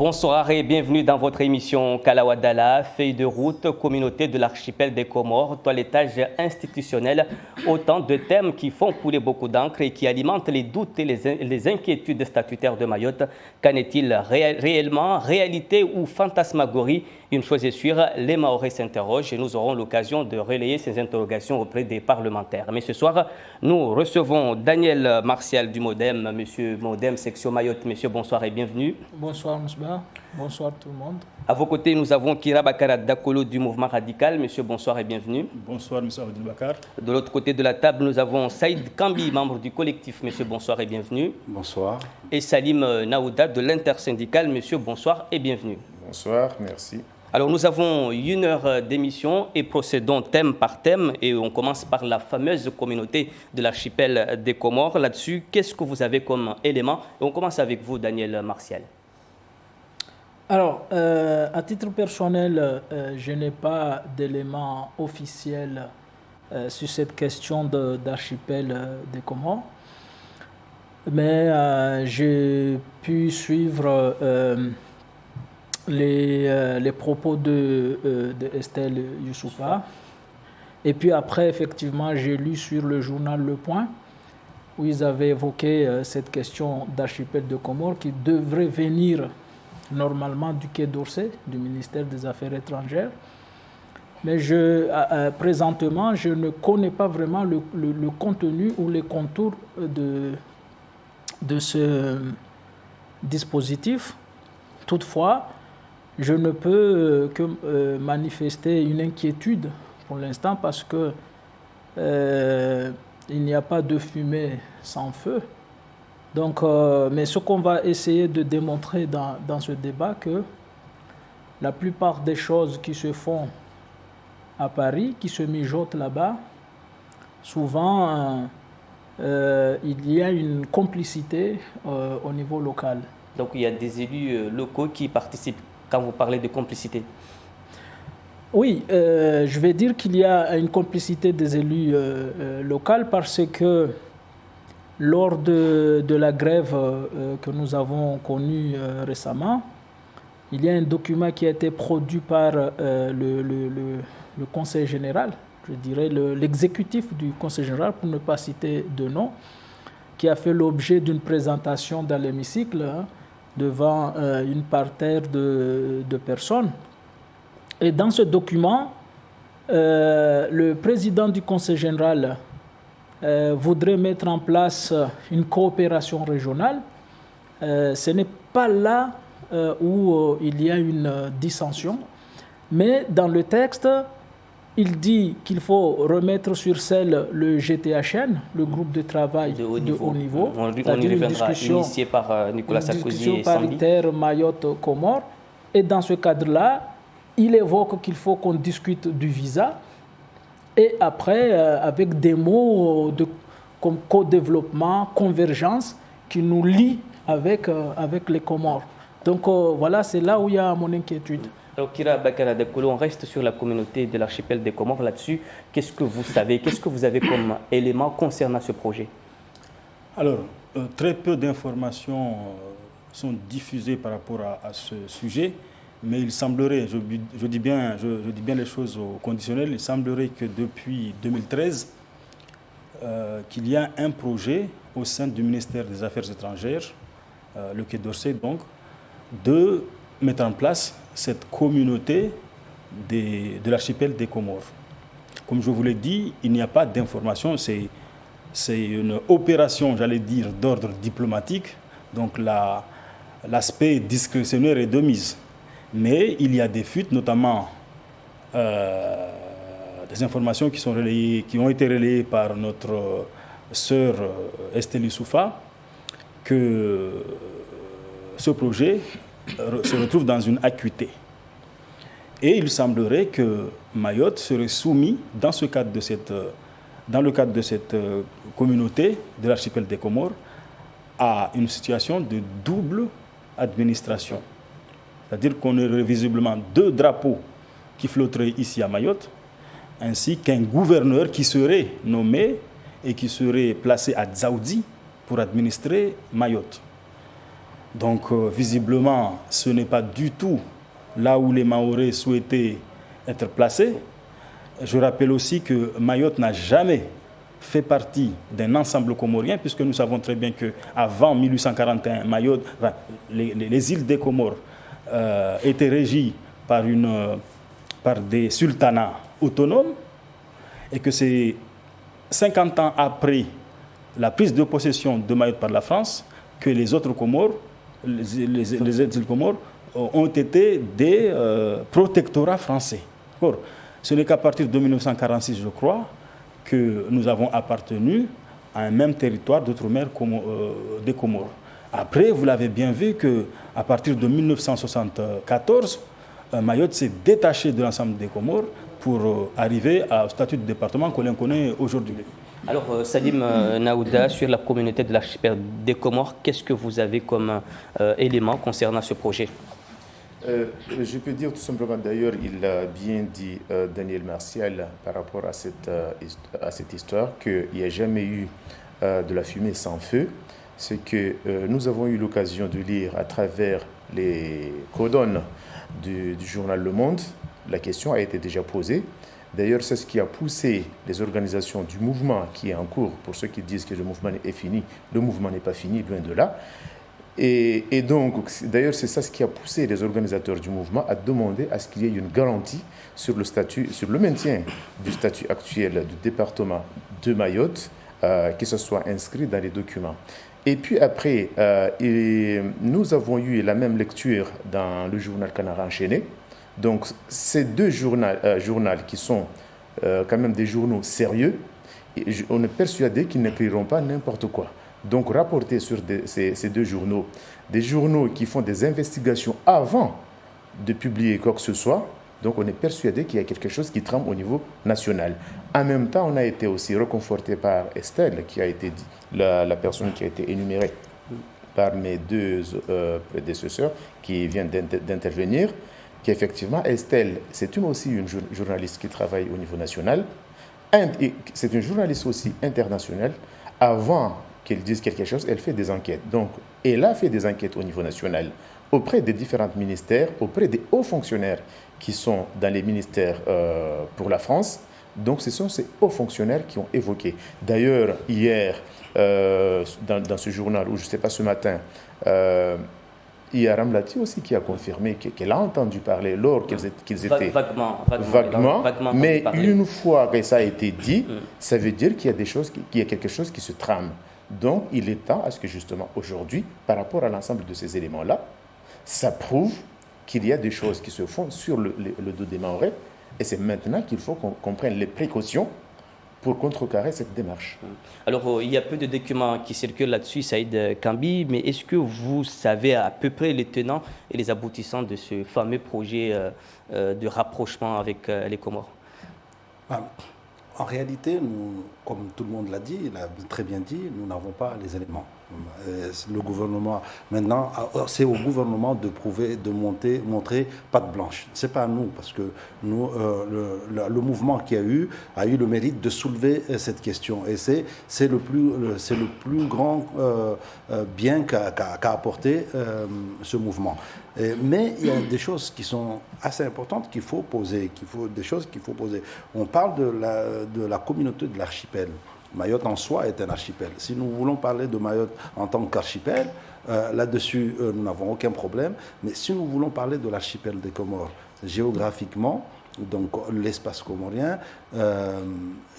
Bonsoir et bienvenue dans votre émission Kalawadala, feuille de route, communauté de l'archipel des Comores, toilettage institutionnel, autant de thèmes qui font couler beaucoup d'encre et qui alimentent les doutes et les inquiétudes statutaires de Mayotte. Qu'en est-il réellement, réalité ou fantasmagorie? Une chose est sûre, les Mahorais s'interrogent et nous aurons l'occasion de relayer ces interrogations auprès des parlementaires. Mais ce soir, nous recevons Daniel Martial du MODEM, Monsieur MODEM, section Mayotte. Monsieur, bonsoir et bienvenue. Bonsoir, Moussba. Bonsoir tout le monde. À vos côtés, nous avons Kira Bakara Dakolo du mouvement radical. Monsieur, bonsoir et bienvenue. Bonsoir, monsieur Abdel Bakar. De l'autre côté de la table, nous avons Saïd Kambi, membre du collectif. Monsieur, bonsoir et bienvenue. Bonsoir. Et Salim Naouda de l'intersyndicale. Monsieur, bonsoir et bienvenue. Bonsoir, merci. Alors, nous avons 1 heure d'émission et procédons thème par thème. Et on commence par la fameuse communauté de l'archipel des Comores. Là-dessus, qu'est-ce que vous avez comme élément? Et on commence avec vous, Daniel Martial. Alors, à titre personnel, je n'ai pas d'éléments officiels sur cette question d'archipel des Comores. Mais j'ai pu suivre les propos de Estelle Youssoufa. Et puis après, effectivement, j'ai lu sur le journal Le Point, où ils avaient évoqué cette question d'archipel de Comores qui devrait venir normalement du Quai d'Orsay, du ministère des Affaires étrangères. Mais présentement, je ne connais pas vraiment le contenu ou les contours de ce dispositif. Toutefois, je ne peux que manifester une inquiétude pour l'instant parce que il n'y a pas de fumée sans feu. Donc, mais ce qu'on va essayer de démontrer dans ce débat, que la plupart des choses qui se font à Paris, qui se mijotent là-bas, souvent il y a une complicité au niveau local. Donc il y a des élus locaux qui participent quand vous parlez de complicité? Oui, je vais dire qu'il y a une complicité des élus locaux parce que lors de la grève que nous avons connue récemment, il y a un document qui a été produit par le Conseil général, je dirais l'exécutif du Conseil général, pour ne pas citer de nom, qui a fait l'objet d'une présentation dans l'hémicycle devant une parterre de personnes. Et dans ce document, le président du Conseil général voudrait mettre en place une coopération régionale. Ce n'est pas là où il y a une dissension, mais dans le texte, il dit qu'il faut remettre sur selle le GTHN, le groupe de travail de haut niveau. On y reviendra, initié par Nicolas Sarkozy et Sambi. Paritaire Mayotte-Comores. Et dans ce cadre-là, il évoque qu'il faut qu'on discute du visa. Et après, avec des mots comme co-développement, convergence, qui nous lient avec les Comores. Donc voilà, c'est là où il y a mon inquiétude. Alors Kira Bakara Dakolo, on reste sur la communauté de l'archipel des Comores. Là-dessus, qu'est-ce que vous savez, qu'est-ce que vous avez comme élément concernant ce projet? Alors, très peu d'informations sont diffusées par rapport à ce sujet, mais il semblerait, je dis bien les choses au conditionnel, il semblerait que depuis 2013, qu'il y a un projet au sein du ministère des Affaires étrangères, le Quai d'Orsay donc, de mettre en place cette communauté de l'archipel des Comores. Comme je vous l'ai dit, il n'y a pas d'information, c'est une opération, j'allais dire, d'ordre diplomatique, donc l'aspect discrétionnaire est de mise. Mais il y a des fuites, notamment des informations qui ont été relayées par notre sœur Estelle Youssoufa, que ce projet se retrouve dans une acuité. Et il semblerait que Mayotte serait soumis, dans le cadre de cette communauté de l'archipel des Comores, à une situation de double administration. C'est-à-dire qu'on aurait visiblement 2 drapeaux qui flotteraient ici à Mayotte, ainsi qu'un gouverneur qui serait nommé et qui serait placé à Dzaoudi pour administrer Mayotte. Donc, visiblement, ce n'est pas du tout là où les Mahorais souhaitaient être placés. Je rappelle aussi que Mayotte n'a jamais fait partie d'un ensemble comorien, puisque nous savons très bien qu'avant 1841, Mayotte, les îles des Comores étaient régies par des sultanats autonomes, et que c'est 50 ans après la prise de possession de Mayotte par la France que les autres Comores, les îles Comores, ont été des protectorats français. Or, ce n'est qu'à partir de 1946, je crois, que nous avons appartenu à un même territoire d'outre-mer des Comores. Après, vous l'avez bien vu qu'à partir de 1974, Mayotte s'est détaché de l'ensemble des Comores pour arriver au statut de département que l'on connaît aujourd'hui. Alors, Salim Naouda, sur la communauté de l'archipel des Comores, qu'est-ce que vous avez comme élément concernant ce projet? Je peux dire tout simplement, d'ailleurs, il a bien dit Daniel Martial par rapport à cette histoire qu'il n'y a jamais eu de la fumée sans feu. C'est que nous avons eu l'occasion de lire à travers les colonnes du journal Le Monde. La question a été déjà posée. D'ailleurs, c'est ce qui a poussé les organisations du mouvement qui est en cours. Pour ceux qui disent que le mouvement est fini, le mouvement n'est pas fini, loin de là. Et donc, d'ailleurs, c'est ça ce qui a poussé les organisateurs du mouvement à demander à ce qu'il y ait une garantie sur le maintien du statut actuel du département de Mayotte, que ce soit inscrit dans les documents. Et puis après, nous avons eu la même lecture dans le journal Canard enchaîné. Donc, ces deux journaux qui sont quand même des journaux sérieux, on est persuadé qu'ils n'écriront pas n'importe quoi. Donc, rapporter sur ces deux journaux, des journaux qui font des investigations avant de publier quoi que ce soit, donc on est persuadé qu'il y a quelque chose qui trame au niveau national. En même temps, on a été aussi réconforté par Estelle, qui a été la personne qui a été énumérée par mes deux prédécesseurs qui viennent d'intervenir, qu'effectivement, Estelle, c'est aussi une journaliste qui travaille au niveau national, c'est une journaliste aussi internationale. Avant qu'elle dise quelque chose, elle fait des enquêtes. Donc, elle a fait des enquêtes au niveau national, auprès des différents ministères, auprès des hauts fonctionnaires qui sont dans les ministères pour la France. Donc, ce sont ces hauts fonctionnaires qui ont évoqué. D'ailleurs, hier, dans ce journal, ou je ne sais pas, ce matin, il y a Ramlati aussi qui a confirmé qu'elle a entendu parler lors qu'ils étaient vaguement, mais une fois que ça a été dit, ça veut dire qu'il y a quelque chose qui se trame. Donc, il est temps à ce que justement aujourd'hui, par rapport à l'ensemble de ces éléments-là, ça prouve qu'il y a des choses qui se font sur le dos des Mahorais, et c'est maintenant qu'il faut qu'on prenne les précautions pour contrecarrer cette démarche. Alors, il y a peu de documents qui circulent là-dessus, Saïd Kambi, mais est-ce que vous savez à peu près les tenants et les aboutissants de ce fameux projet de rapprochement avec les Comores? En réalité, nous, comme tout le monde l'a dit, il a très bien dit, nous n'avons pas les éléments. Le gouvernement, maintenant, c'est au gouvernement de prouver, de montrer patte blanche. C'est pas à nous, parce que nous, le mouvement qui a eu le mérite de soulever cette question. Et c'est le plus grand bien qu'a apporté ce mouvement. Mais il y a des choses qui sont assez importantes qu'il faut poser, On parle de la communauté de l'archipel. Mayotte en soi est un archipel. Si nous voulons parler de Mayotte en tant qu'archipel, là-dessus, nous n'avons aucun problème. Mais si nous voulons parler de l'archipel des Comores, géographiquement, donc l'espace comorien,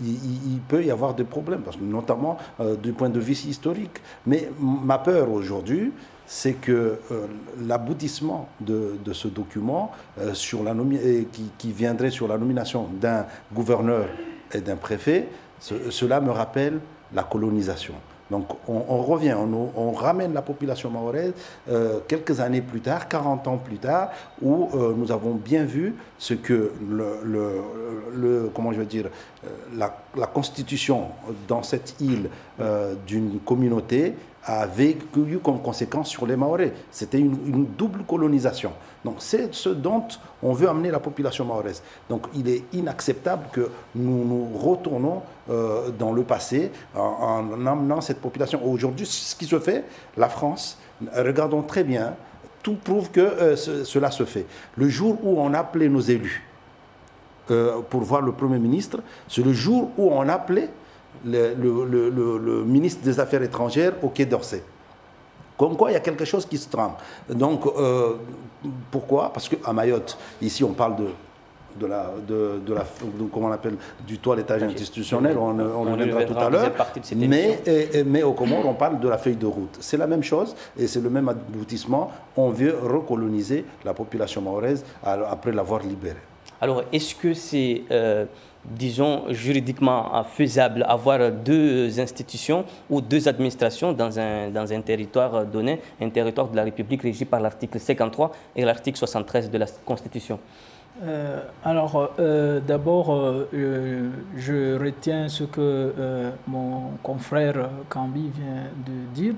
il peut y avoir des problèmes, parce que notamment du point de vue historique. Mais ma peur aujourd'hui, c'est que l'aboutissement de ce document qui viendrait sur la nomination d'un gouverneur et d'un préfet, cela me rappelle la colonisation. Donc on revient, on ramène la population mahoraise quelques années plus tard, 40 ans plus tard, où nous avons bien vu ce que la constitution dans cette île d'une communauté avait eu comme conséquence sur les Mahorais. C'était une double colonisation. Donc c'est ce dont on veut amener la population mahoraise. Donc il est inacceptable que nous retournons dans le passé en amenant cette population. Aujourd'hui, ce qui se fait, la France Regardons très bien, tout prouve que cela se fait. Le jour où on appelait nos élus pour voir le Premier ministre, c'est le jour où on appelait le ministre des Affaires étrangères au Quai d'Orsay. Comme quoi, il y a quelque chose qui se trame. Donc, pourquoi? Parce qu'à Mayotte, ici, on parle comment on appelle, du toilettage institutionnel, on en viendra tout à l'heure, mais au Comores, on parle de la feuille de route. C'est la même chose et c'est le même aboutissement. On veut recoloniser la population mahoraise après l'avoir libérée. Alors, est-ce que c'est, disons, juridiquement faisable avoir deux institutions ou deux administrations dans un territoire donné, un territoire de la République régi par l'article 53 et l'article 73 de la Constitution? D'abord, je retiens ce que mon confrère Kambi vient de dire,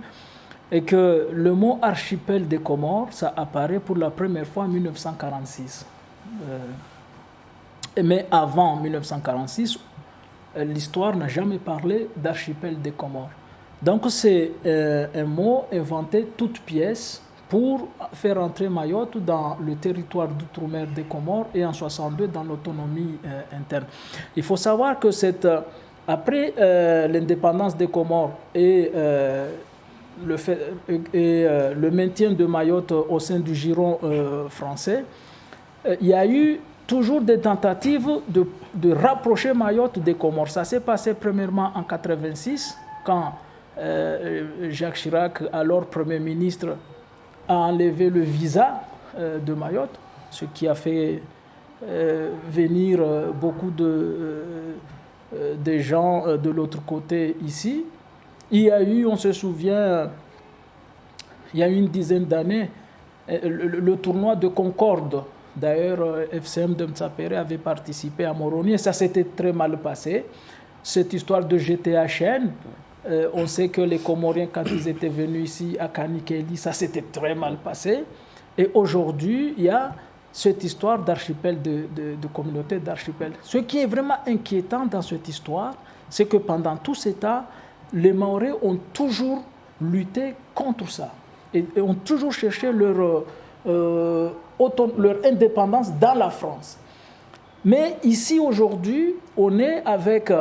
et que le mot archipel des Comores, ça apparaît pour la première fois en 1946. Mais avant 1946, l'histoire n'a jamais parlé d'archipel des Comores. Donc c'est un mot inventé toute pièce pour faire entrer Mayotte dans le territoire d'outre-mer des Comores et en 1962 dans l'autonomie interne. Il faut savoir que après l'indépendance des Comores et le maintien de Mayotte au sein du giron français, il y a eu toujours des tentatives de rapprocher Mayotte des Comores. Ça s'est passé premièrement en 1986, quand Jacques Chirac, alors Premier ministre, a enlevé le visa de Mayotte, ce qui a fait venir beaucoup de gens de l'autre côté ici. Il y a eu, on se souvient, il y a une dizaine d'années, le tournoi de Concorde. D'ailleurs, FCM de Mtsapere avait participé à Moroni et ça s'était très mal passé. Cette histoire de GTHN, on sait que les Comoriens, quand ils étaient venus ici à Kanikeli, ça s'était très mal passé. Et aujourd'hui, il y a cette histoire d'archipel, de communauté d'archipel. Ce qui est vraiment inquiétant dans cette histoire, c'est que pendant tout ce temps, les Mahorais ont toujours lutté contre ça et ont toujours cherché leur indépendance dans la France. Mais ici, aujourd'hui, on est avec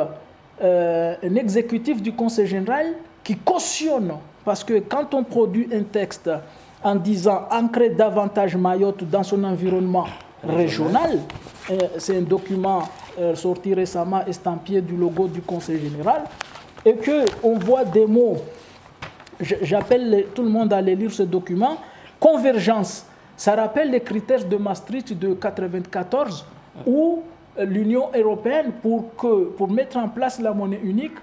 un exécutif du Conseil général qui cautionne. Parce que quand on produit un texte en disant ancrer davantage Mayotte dans son environnement régional, c'est un document sorti récemment estampillé du logo du Conseil général, et qu'on voit des mots, j'appelle tout le monde à aller lire ce document, convergence. Ça rappelle les critères de Maastricht de 1994 où l'Union européenne, pour mettre en place la monnaie unique,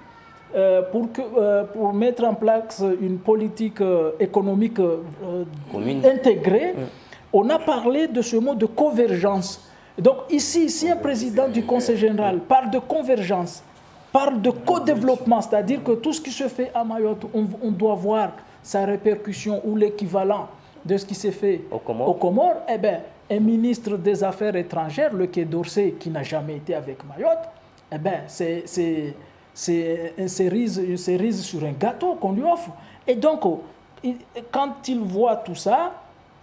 pour mettre en place une politique économique intégrée, on a parlé de ce mot de convergence. Donc ici, si un président du Conseil général parle de convergence, parle de co-développement, c'est-à-dire que tout ce qui se fait à Mayotte, on doit voir sa répercussion ou l'équivalent de ce qui s'est fait aux Comores, eh bien, un ministre des Affaires étrangères, le Quai d'Orsay, qui n'a jamais été avec Mayotte, eh bien, c'est une cerise sur un gâteau qu'on lui offre. Et donc, quand il voit tout ça,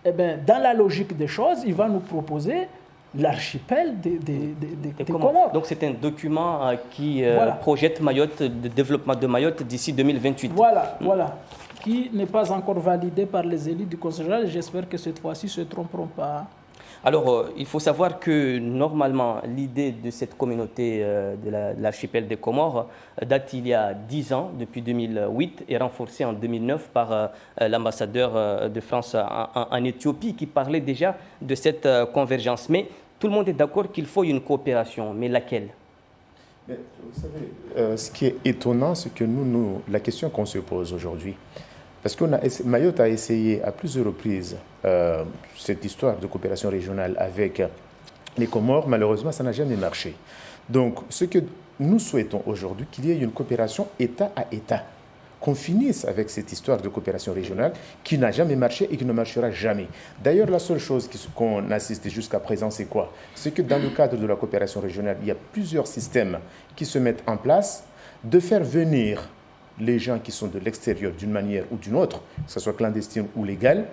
eh bien, dans la logique des choses, il va nous proposer l'archipel des Comores. Donc c'est un document qui projette Mayotte, le développement de Mayotte d'ici 2028. Voilà. Qui n'est pas encore validé par les élites du Conseil général. J'espère que cette fois-ci ne se tromperont pas. Alors, il faut savoir que normalement, l'idée de cette communauté de l'archipel des Comores date il y a 10 ans, depuis 2008, et renforcée en 2009 par l'ambassadeur de France en Éthiopie, qui parlait déjà de cette convergence. Mais tout le monde est d'accord qu'il faut une coopération, mais laquelle? Mais vous savez, ce qui est étonnant, c'est que la question qu'on se pose aujourd'hui, parce que Mayotte a essayé à plusieurs reprises cette histoire de coopération régionale avec les Comores, malheureusement, ça n'a jamais marché. Donc, ce que nous souhaitons aujourd'hui, qu'il y ait une coopération État à État, qu'on finisse avec cette histoire de coopération régionale qui n'a jamais marché et qui ne marchera jamais. D'ailleurs, la seule chose qu'on assiste jusqu'à présent, c'est quoi? C'est que dans le cadre de la coopération régionale, il y a plusieurs systèmes qui se mettent en place de faire venir les gens qui sont de l'extérieur d'une manière ou d'une autre, que ce soit clandestine ou légale,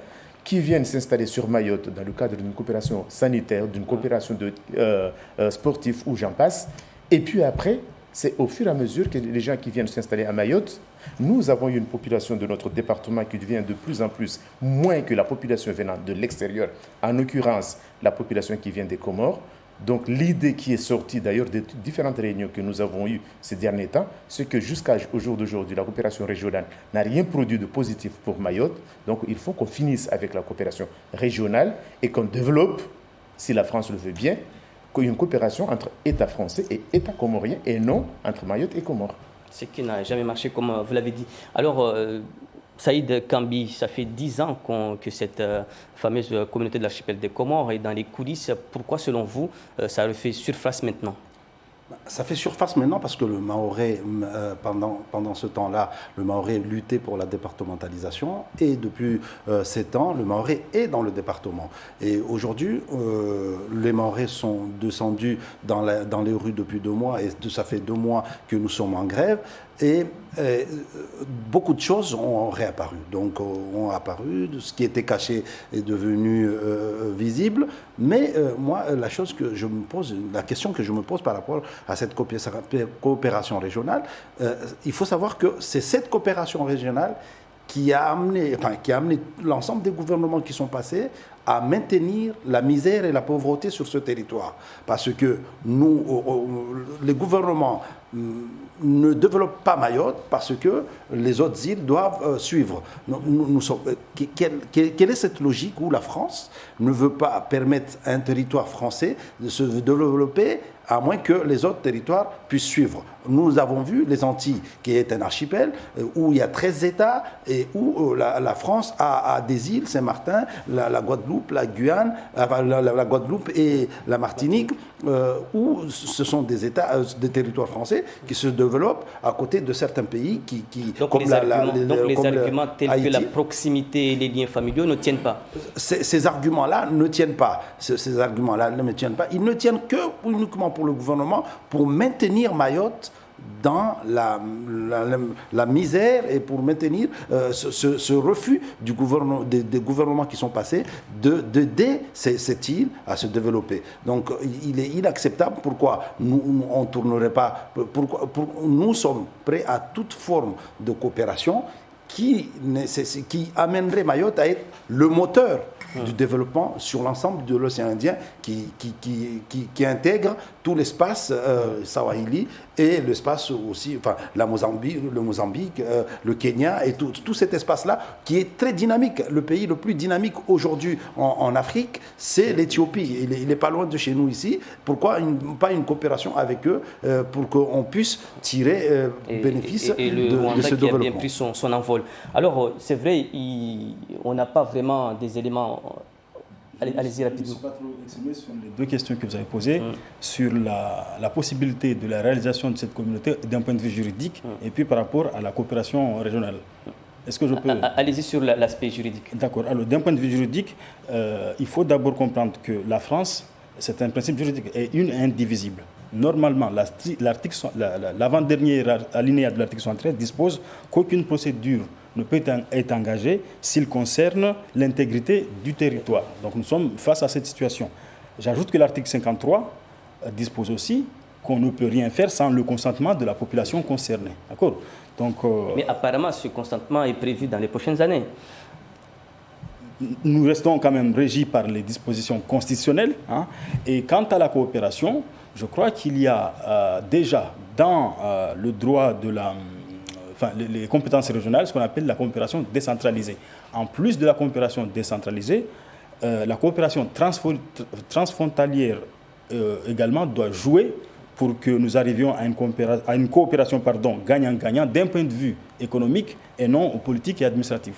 qui viennent s'installer sur Mayotte dans le cadre d'une coopération sanitaire, d'une coopération sportive ou j'en passe. Et puis après, c'est au fur et à mesure que les gens qui viennent s'installer à Mayotte, nous avons une population de notre département qui devient de plus en plus moins que la population venant de l'extérieur, en l'occurrence la population qui vient des Comores. Donc l'idée qui est sortie d'ailleurs des différentes réunions que nous avons eues ces derniers temps, c'est que jusqu'au jour d'aujourd'hui, la coopération régionale n'a rien produit de positif pour Mayotte. Donc il faut qu'on finisse avec la coopération régionale et qu'on développe, si la France le veut bien, une coopération entre État français et État comorien et non entre Mayotte et Comores. Ce qui n'a jamais marché, comme vous l'avez dit. Alors, Saïd Kambi, ça fait 10 ans que cette fameuse communauté de l'archipel des Comores est dans les coulisses. Pourquoi, selon vous, ça refait surface maintenant? Ça fait surface maintenant parce que le Mahorais, pendant ce temps-là, le Mahorais luttait pour la départementalisation et depuis 7 ans, le Mahorais est dans le département. Et aujourd'hui, les Mahorais sont descendus dans les rues depuis 2 mois et ça fait 2 mois que nous sommes en grève. Et beaucoup de choses ont réapparu. Donc, ont apparu, ce qui était caché est devenu visible. Mais moi, la question que je me pose par rapport à cette coopération régionale, il faut savoir que c'est cette coopération régionale qui a amené l'ensemble des gouvernements qui sont passés à maintenir la misère et la pauvreté sur ce territoire. Parce que les gouvernements ne développent pas Mayotte parce que les autres îles doivent suivre. Quelle est cette logique où la France ne veut pas permettre à un territoire français de se développer à moins que les autres territoires puissent suivre? Nous avons vu les Antilles, qui est un archipel, où il y a 13 États et où la France a des îles, Saint-Martin, la Guadeloupe, la Guyane, la Guadeloupe et la Martinique, où ce sont des États, des territoires français qui se développent à côté de certains pays donc comme les arguments tels que la proximité et les liens familiaux ne tiennent pas. Ces arguments-là ne tiennent pas. Ces arguments-là ne tiennent pas. Ils ne tiennent que uniquement pour le gouvernement, pour maintenir Mayotte dans la misère et pour maintenir ce refus des gouvernements qui sont passés d'aider cette île à se développer. Donc il est inacceptable. Pourquoi on ne tournerait pas? Nous sommes prêts à toute forme de coopération qui amènerait Mayotte à être le moteur du développement sur l'ensemble de l'océan Indien qui intègre tout l'espace Swahili et l'espace aussi, enfin le Mozambique, le Kenya et tout cet espace-là qui est très dynamique. Le pays le plus dynamique aujourd'hui en Afrique, c'est l'Éthiopie. Il n'est pas loin de chez nous ici. Pourquoi pas une coopération avec eux pour qu'on puisse tirer bénéfice de ce développement? Qui a bien pris son envol. Alors, c'est vrai, on n'a pas vraiment des éléments. Allez-y rapidement. Je ne suis pas trop exprimé sur les 2 questions que vous avez posées, sur la possibilité de la réalisation de cette communauté d'un point de vue juridique et puis par rapport à la coopération régionale. Est-ce que je peux... Allez-y sur l'aspect juridique. D'accord. Alors, d'un point de vue juridique, il faut d'abord comprendre que la France, c'est un principe juridique, est indivisible. Normalement, l'avant-dernier alinéa de l'article 73 dispose qu'aucune procédure ne peut être engagée s'il concerne l'intégrité du territoire. Donc nous sommes face à cette situation. J'ajoute que l'article 53 dispose aussi qu'on ne peut rien faire sans le consentement de la population concernée. D'accord? Donc, mais apparemment, ce consentement est prévu dans les prochaines années. Nous restons quand même régis par les dispositions constitutionnelles. Et quant à la coopération, je crois qu'il y a déjà dans le droit de les compétences régionales, ce qu'on appelle la coopération décentralisée. En plus de la coopération décentralisée, la coopération transfrontalière également doit jouer pour que nous arrivions à une coopération gagnant-gagnant d'un point de vue économique et non politique et administratif.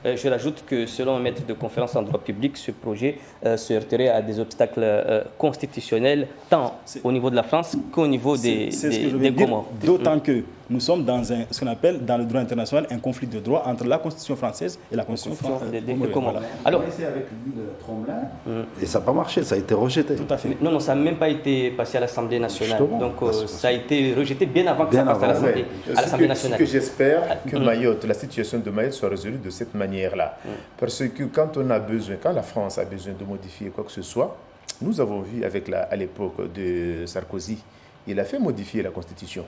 Je rajoute que selon un maître de conférence en droit public, ce projet se heurterait à des obstacles constitutionnels, tant au niveau de la France qu'au niveau des Comores. D'autant que nous sommes dans ce qu'on appelle, dans le droit international, un conflit de droit entre la Constitution française et la Constitution des Comores. Voilà. Alors, on a essayé avec l'île Tromelin et ça n'a pas marché, ça a été rejeté. Tout à fait. Non, ça n'a même pas été passé à l'Assemblée nationale. Justement, Donc ça a été rejeté bien avant que ça passe à l'Assemblée nationale. Ce que j'espère, que Mayotte, la situation de Mayotte soit résolue de cette manière-là. Parce que quand la France a besoin de modifier quoi que ce soit, nous avons vu à l'époque de Sarkozy, il a fait modifier la Constitution.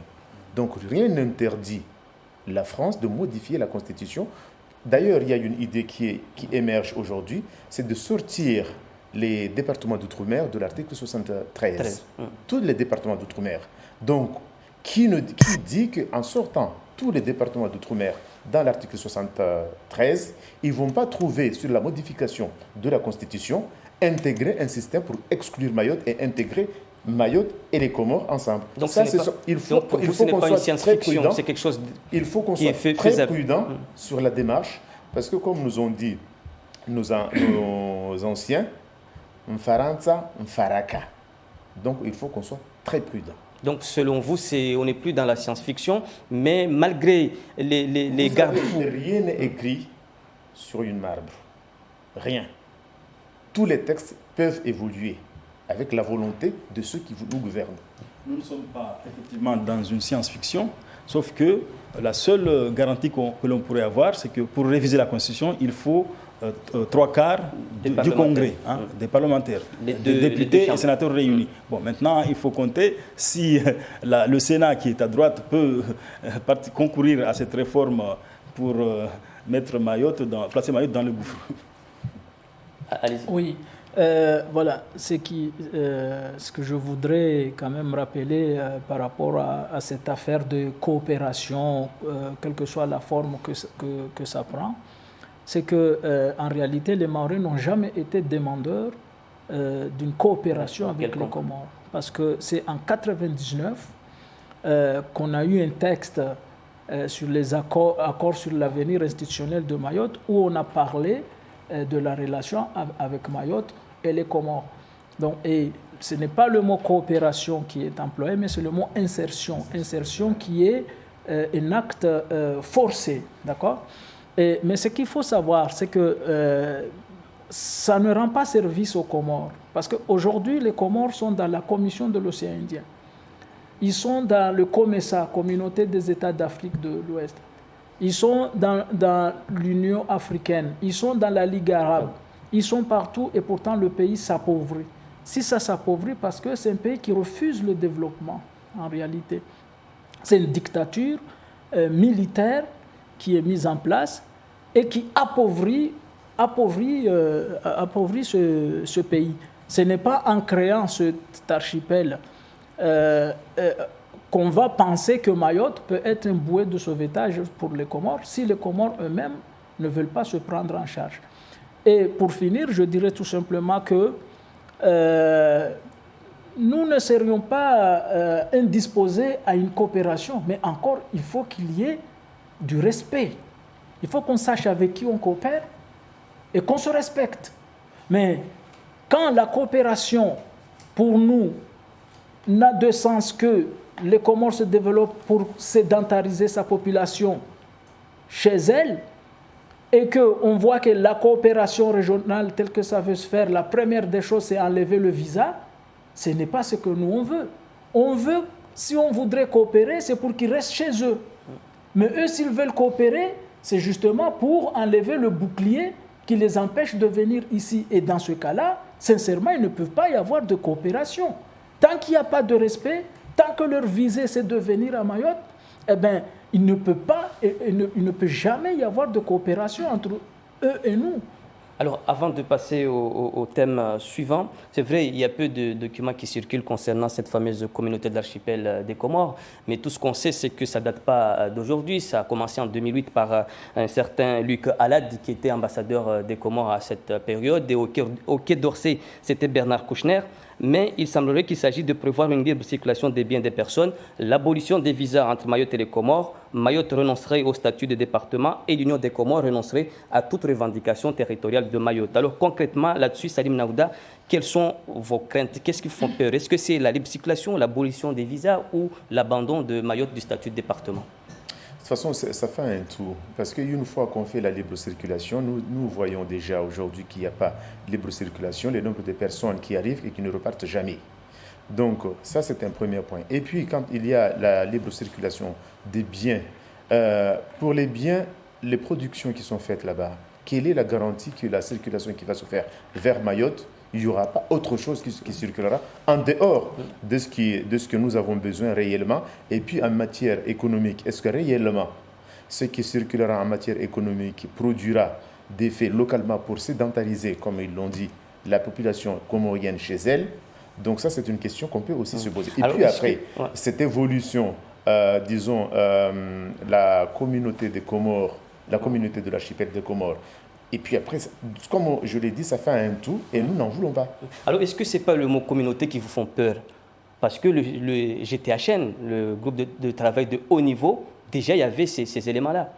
Donc rien n'interdit la France de modifier la Constitution. D'ailleurs, il y a une idée qui émerge aujourd'hui, c'est de sortir les départements d'outre-mer de l'article 73. Tous les départements d'outre-mer. Donc, qui dit qu'en sortant tous les départements d'outre-mer dans l'article 73, ils ne vont pas trouver sur la modification de la Constitution intégrer un système pour exclure Mayotte et intégrer Mayotte et les Comores ensemble. Donc il faut qu'on soit très prudent. C'est quelque chose il faut qu'on soit très prudent sur la démarche, parce que comme nous ont dit nos anciens, Mfaranza, Mfaraka. Donc il faut qu'on soit très prudent. Donc selon vous, on n'est plus dans la science-fiction, mais malgré les garde-fous... Rien n'est écrit sur une marbre. Rien. Tous les textes peuvent évoluer avec la volonté de ceux qui nous gouvernent. Nous ne sommes pas effectivement dans une science-fiction, sauf que la seule garantie que l'on pourrait avoir, c'est que pour réviser la Constitution, il faut 3/4 du Congrès, des parlementaires, des députés et sénateurs réunis. Bon, maintenant, il faut compter si le Sénat, qui est à droite, peut concourir à cette réforme pour placer Mayotte dans le gouffre. Allez-y. Oui. Voilà, ce que je voudrais quand même rappeler par rapport à cette affaire de coopération, quelle que soit la forme que ça prend, c'est qu'en réalité, les Mahorais n'ont jamais été demandeurs d'une coopération avec les Comores. Parce que c'est en 1999 qu'on a eu un texte sur les accords sur l'avenir institutionnel de Mayotte où on a parlé de la relation avec Mayotte et les Comores. Donc, et ce n'est pas le mot coopération qui est employé, mais c'est le mot insertion. Insertion qui est un acte forcé, d'accord ? Mais ce qu'il faut savoir, c'est que ça ne rend pas service aux Comores. Parce qu'aujourd'hui, les Comores sont dans la Commission de l'océan Indien. Ils sont dans le COMESA, Communauté des États d'Afrique de l'Ouest. Ils sont dans l'Union africaine, ils sont dans la Ligue arabe, ils sont partout et pourtant le pays s'appauvrit. Si ça s'appauvrit, parce que c'est un pays qui refuse le développement, en réalité. C'est une dictature militaire qui est mise en place et qui appauvrit ce pays. Ce n'est pas en créant cet archipel qu'on va penser que Mayotte peut être un bouée de sauvetage pour les Comores si les Comores eux-mêmes ne veulent pas se prendre en charge. Et pour finir, je dirais tout simplement que nous ne serions pas indisposés à une coopération, mais encore, il faut qu'il y ait du respect. Il faut qu'on sache avec qui on coopère et qu'on se respecte. Mais quand la coopération, pour nous, n'a de sens que les Comores se développent pour sédentariser sa population chez elle, et qu'on voit que la coopération régionale telle que ça veut se faire, la première des choses, c'est enlever le visa, ce n'est pas ce que nous on veut. On veut, si on voudrait coopérer, c'est pour qu'ils restent chez eux. Mais eux, s'ils veulent coopérer, c'est justement pour enlever le bouclier qui les empêche de venir ici. Et dans ce cas-là, sincèrement, il ne peut pas y avoir de coopération. Tant qu'il n'y a pas de respect, tant que leur visée, c'est de venir à Mayotte, eh bien, il ne peut jamais y avoir de coopération entre eux et nous. Alors, avant de passer au thème suivant, c'est vrai, il y a peu de documents qui circulent concernant cette fameuse communauté de l'archipel des Comores, mais tout ce qu'on sait, c'est que ça ne date pas d'aujourd'hui. Ça a commencé en 2008 par un certain Luc Alad, qui était ambassadeur des Comores à cette période, et au Quai d'Orsay, c'était Bernard Kouchner. Mais il semblerait qu'il s'agit de prévoir une libre circulation des biens des personnes, l'abolition des visas entre Mayotte et les Comores, Mayotte renoncerait au statut de département et l'Union des Comores renoncerait à toute revendication territoriale de Mayotte. Alors concrètement, là-dessus, Salim Naouda, quelles sont vos craintes? Qu'est-ce qui vous fait peur? Est-ce que c'est la libre circulation, l'abolition des visas ou l'abandon de Mayotte du statut de département? De toute façon, ça fait un tout. Parce qu'une fois qu'on fait la libre circulation, nous voyons déjà aujourd'hui qu'il n'y a pas de libre circulation, le nombre de personnes qui arrivent et qui ne repartent jamais. Donc, ça, c'est un premier point. Et puis, quand il y a la libre circulation des biens, pour les biens, les productions qui sont faites là-bas, quelle est la garantie que la circulation qui va se faire vers Mayotte, il n'y aura pas autre chose qui circulera en dehors de ce que nous avons besoin réellement. Et puis en matière économique, est-ce que réellement ce qui circulera en matière économique produira des faits localement pour sédentariser, comme ils l'ont dit, la population comorienne chez elle? Donc ça, c'est une question qu'on peut aussi se poser. Et alors, puis après, cette évolution, disons, la communauté des Comores, la communauté de l'archipel des Comores, et puis après, comme je l'ai dit, ça fait un tout et nous n'en voulons pas. Alors, est-ce que ce n'est pas le mot communauté qui vous font peur? Parce que le GTHN, le groupe de travail de haut niveau, déjà, il y avait ces éléments-là.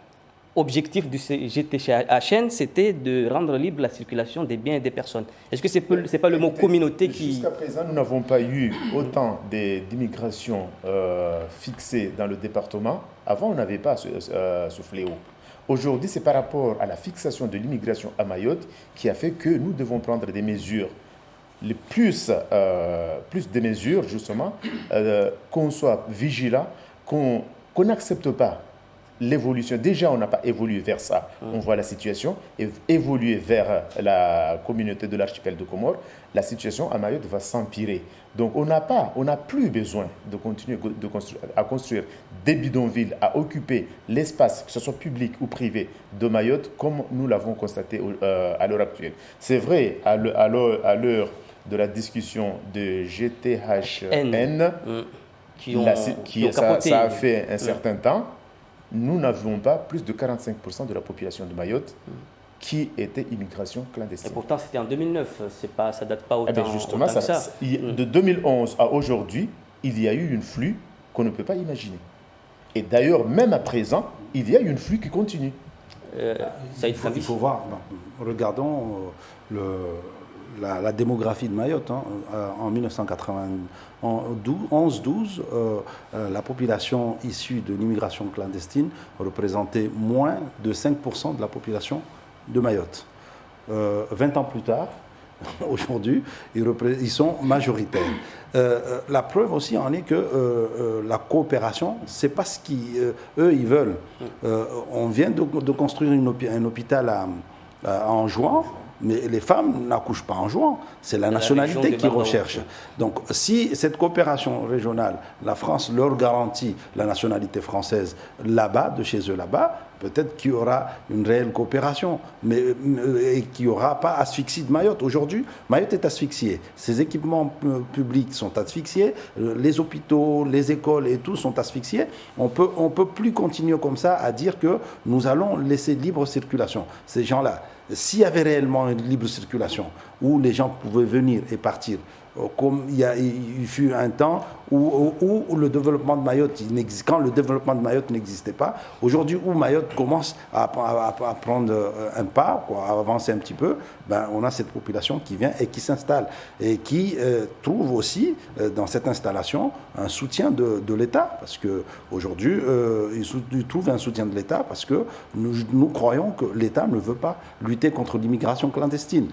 Objectif du GTHN, c'était de rendre libre la circulation des biens et des personnes. Est-ce que ce n'est pas le mot communauté qui... Jusqu'à présent, nous n'avons pas eu autant d'immigration fixée dans le département. Avant, on n'avait pas ce fléau. Aujourd'hui, c'est par rapport à la fixation de l'immigration à Mayotte qui a fait que nous devons prendre des mesures, plus des mesures justement, qu'on soit vigilant, qu'on n'accepte pas l'évolution. Déjà, on n'a pas évolué vers ça. On voit la situation et évoluer vers la communauté de l'archipel de Comores. La situation à Mayotte va s'empirer. Donc, on n'a plus besoin de continuer à construire des bidonvilles, à occuper l'espace, que ce soit public ou privé, de Mayotte, comme nous l'avons constaté à l'heure actuelle. C'est vrai, à l'heure de la discussion de GTHN, ça a fait un certain temps, nous n'avions pas plus de 45% de la population de Mayotte qui était immigration clandestine. Et pourtant, c'était en 2009, ça ne date pas autant, justement, autant que ça. De 2011 à aujourd'hui, il y a eu un flux qu'on ne peut pas imaginer. Et d'ailleurs, même à présent, il y a eu un flux qui continue. Il faut voir, regardons la démographie de Mayotte. En 1991-12, la population issue de l'immigration clandestine représentait moins de 5% de la population de Mayotte. 20 ans plus tard, aujourd'hui, ils sont majoritaires. La preuve aussi en est que la coopération, c'est pas ce qu'eux ils veulent. On vient de construire un hôpital en juin. Mais les femmes n'accouchent pas en jouant, c'est la nationalité qu'ils recherchent. Donc si cette coopération régionale, la France leur garantit la nationalité française là-bas, de chez eux là-bas, peut-être qu'il y aura une réelle coopération, et qu'il n'y aura pas asphyxie de Mayotte. Aujourd'hui, Mayotte est asphyxiée. Ses équipements publics sont asphyxiés, les hôpitaux, les écoles et tout sont asphyxiés. On peut plus continuer comme ça à dire que nous allons laisser libre circulation. Ces gens-là, s'il y avait réellement une libre circulation, où les gens pouvaient venir et partir, comme il fut un temps où le développement de Mayotte, quand le développement de Mayotte n'existait pas, aujourd'hui où Mayotte commence à prendre un pas, à avancer un petit peu, on a cette population qui vient et qui s'installe et qui trouve aussi dans cette installation un soutien de l'État, parce qu'aujourd'hui, ils trouvent un soutien de l'État parce que nous croyons que l'État ne veut pas lutter contre l'immigration clandestine.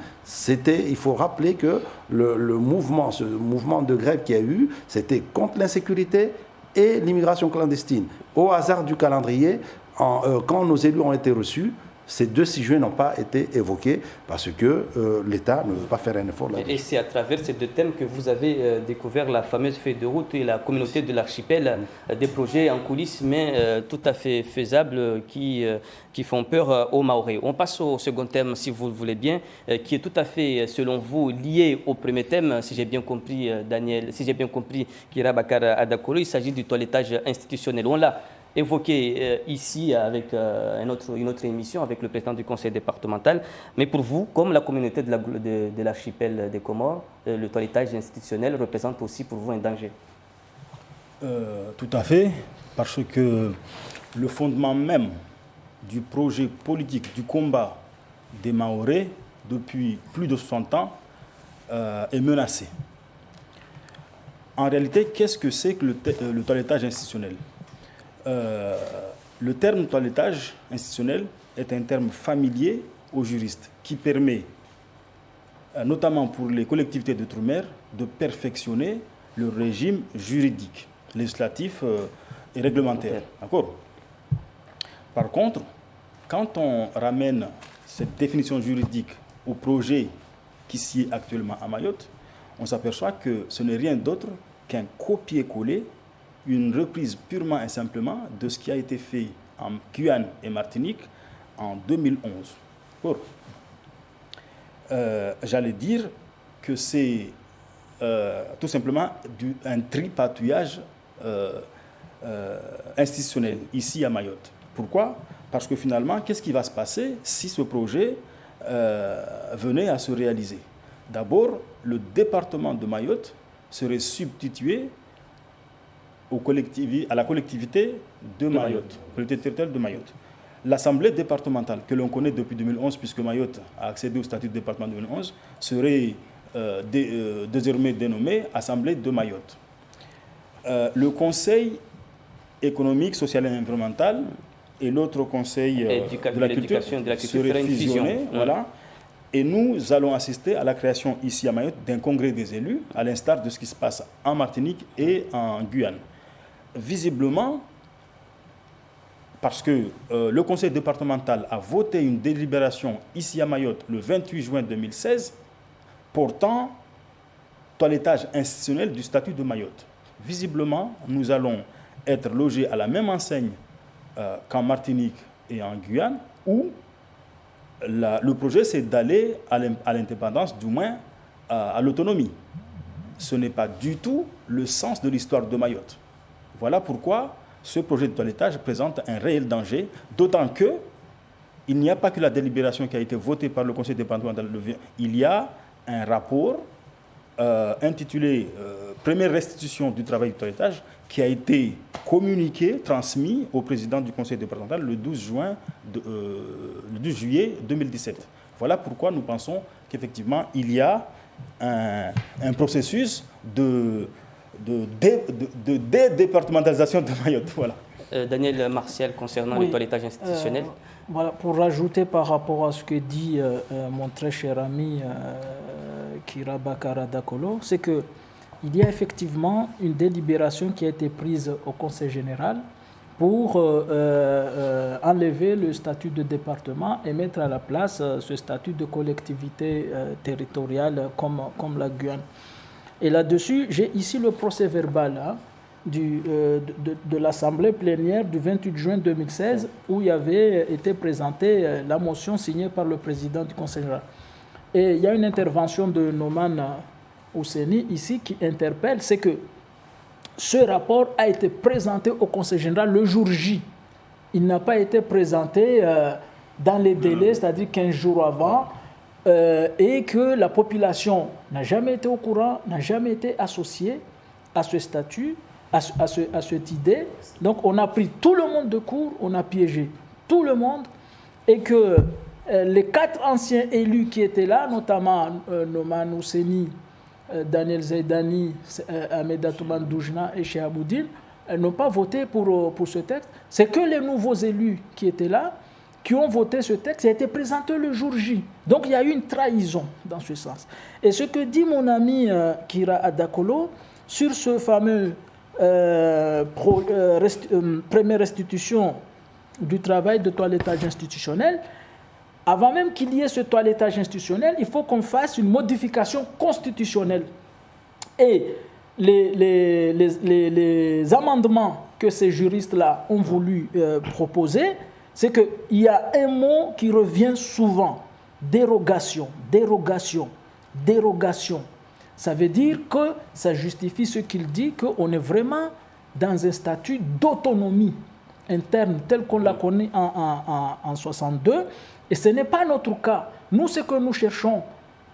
Il faut rappeler que ce mouvement de grève qu'il y a eu, c'était contre l'insécurité et l'immigration clandestine. Au hasard du calendrier, quand nos élus ont été reçus, ces deux sujets n'ont pas été évoqués parce que l'État ne veut pas faire un effort là-dessus. Et c'est à travers ces deux thèmes que vous avez découvert la fameuse feuille de route et la communauté de l'archipel, des projets en coulisses mais tout à fait faisables qui font peur aux Mahorais. On passe au second thème, si vous le voulez bien, qui est tout à fait, selon vous, lié au premier thème, si j'ai bien compris, Daniel, si j'ai bien compris, Kira Bakar Adakolo, il s'agit du toilettage institutionnel. On l'a évoqué ici avec une autre émission avec le président du conseil départemental. Mais pour vous, comme la communauté de l'archipel des Comores, le toilettage institutionnel représente aussi pour vous un danger? Tout à fait, parce que le fondement même du projet politique, du combat des Mahorais depuis plus de 60 ans est menacé. En réalité, qu'est-ce que c'est que le toilettage institutionnel? Le terme toilettage institutionnel est un terme familier aux juristes qui permet, notamment pour les collectivités d'outre-mer, de perfectionner le régime juridique, législatif et réglementaire. D'accord? Par contre, quand on ramène cette définition juridique au projet qui s'y est actuellement à Mayotte, on s'aperçoit que ce n'est rien d'autre qu'un copier-coller, une reprise purement et simplement de ce qui a été fait en Guyane et Martinique en 2011. Bon. J'allais dire que c'est tout simplement un tripatouillage institutionnel ici à Mayotte. Pourquoi? Parce que finalement, qu'est-ce qui va se passer si ce projet venait à se réaliser? D'abord, le département de Mayotte serait substitué à la collectivité de Mayotte, collectivité territoriale de Mayotte. L'Assemblée départementale, que l'on connaît depuis 2011, puisque Mayotte a accédé au statut de département en 2011, serait désormais dénommée Assemblée de Mayotte. Le Conseil économique, social et environnemental et l'autre Conseil de la culture seraient fusionnés. Voilà. Et nous allons assister à la création ici à Mayotte d'un congrès des élus, à l'instar de ce qui se passe en Martinique et en Guyane. Visiblement, parce que le conseil départemental a voté une délibération ici à Mayotte le 28 juin 2016 portant toilettage institutionnel du statut de Mayotte. Visiblement, nous allons être logés à la même enseigne qu'en Martinique et en Guyane, où le projet, c'est d'aller à l'indépendance, du moins à l'autonomie. Ce n'est pas du tout le sens de l'histoire de Mayotte. Voilà pourquoi ce projet de toilettage présente un réel danger, d'autant qu'il n'y a pas que la délibération qui a été votée par le conseil départemental. Il y a un rapport intitulé « Première restitution du travail de toilettage » qui a été communiqué, transmis au président du conseil départemental le 12 juillet 2017. Voilà pourquoi nous pensons qu'effectivement, il y a un processus de départementalisation de Mayotte. Voilà. Daniel Martial, concernant le toilettage institutionnel. Voilà, pour rajouter par rapport à ce que dit mon très cher ami Kira Bakara Dakolo, c'est que il y a effectivement une délibération qui a été prise au Conseil général pour enlever le statut de département et mettre à la place ce statut de collectivité territoriale comme la Guyane. Et là-dessus, j'ai ici le procès-verbal de l'Assemblée plénière du 28 juin 2016 où il y avait été présentée la motion signée par le président du Conseil général. Et il y a une intervention de Noman Ouseni ici qui interpelle, c'est que ce rapport a été présenté au Conseil général le jour J. Il n'a pas été présenté dans les délais, c'est-à-dire 15 jours avant, et que la population n'a jamais été au courant, n'a jamais été associée à ce statut, à cette idée. Donc on a pris tout le monde de court, on a piégé tout le monde, et que les 4 anciens élus qui étaient là, notamment Noman Ouseni, Daniel Zaidani, Ahmed Atouman Doujna et Cheikh Aboudine, n'ont pas voté pour ce texte. C'est que les nouveaux élus qui étaient là, qui ont voté ce texte, a été présenté le jour J. Donc il y a eu une trahison dans ce sens. Et ce que dit mon ami Kira Adakolo sur ce fameux première restitution du travail de toilettage institutionnel, avant même qu'il y ait ce toilettage institutionnel, il faut qu'on fasse une modification constitutionnelle. Et les amendements que ces juristes-là ont voulu proposer, c'est qu'il y a un mot qui revient souvent, dérogation, dérogation, dérogation. Ça veut dire que ça justifie ce qu'il dit, qu'on est vraiment dans un statut d'autonomie interne tel qu'on la connaît en 62. Et ce n'est pas notre cas. Nous, ce que nous cherchons,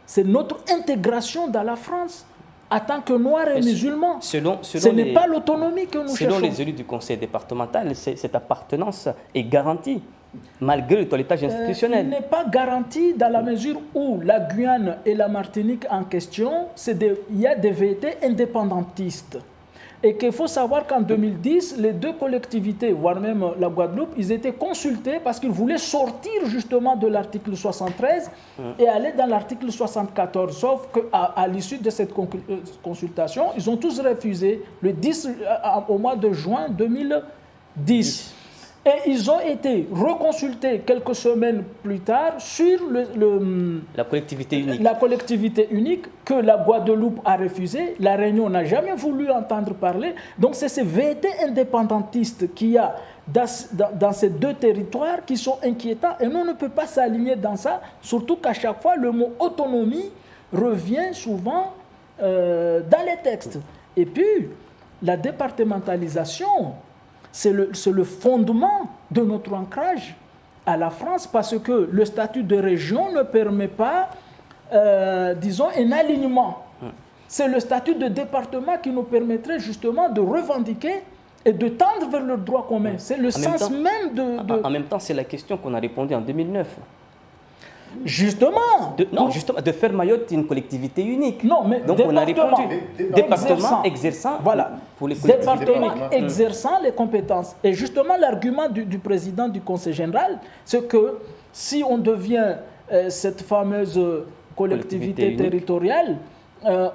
c'est notre intégration dans la France. en tant que Noirs et musulmans. Ce n'est pas l'autonomie que nous cherchons. Selon les élus du conseil départemental, cette appartenance est garantie, malgré le toilettage institutionnel. Il n'est pas garanti dans la mesure où la Guyane et la Martinique en question, il y a des vérités indépendantistes. Et qu'il faut savoir qu'en 2010, les deux collectivités, voire même la Guadeloupe, ils étaient consultés parce qu'ils voulaient sortir justement de l'article 73 et aller dans l'article 74. Sauf qu'à l'issue de cette consultation, ils ont tous refusé au mois de juin 2010. Et ils ont été reconsultés quelques semaines plus tard sur la collectivité unique. La collectivité unique que la Guadeloupe a refusée. La Réunion n'a jamais voulu entendre parler. Donc c'est ces vérités indépendantistes qu'il y a dans ces deux territoires qui sont inquiétants. Et nous, on ne peut pas s'aligner dans ça, surtout qu'à chaque fois, le mot autonomie revient souvent dans les textes. Et puis, la départementalisation, c'est le fondement de notre ancrage à la France parce que le statut de région ne permet pas, disons, un alignement. C'est le statut de département qui nous permettrait justement de revendiquer et de tendre vers le droit commun. C'est le sens même de... En même temps, c'est la question qu'on a répondu en 2009. Justement, de faire Mayotte une collectivité unique. Non, mais donc on a répondu département exerçant voilà, pour les collectivités département exerçant les compétences. Et justement, l'argument du président du Conseil général, c'est que si on devient cette fameuse collectivité territoriale,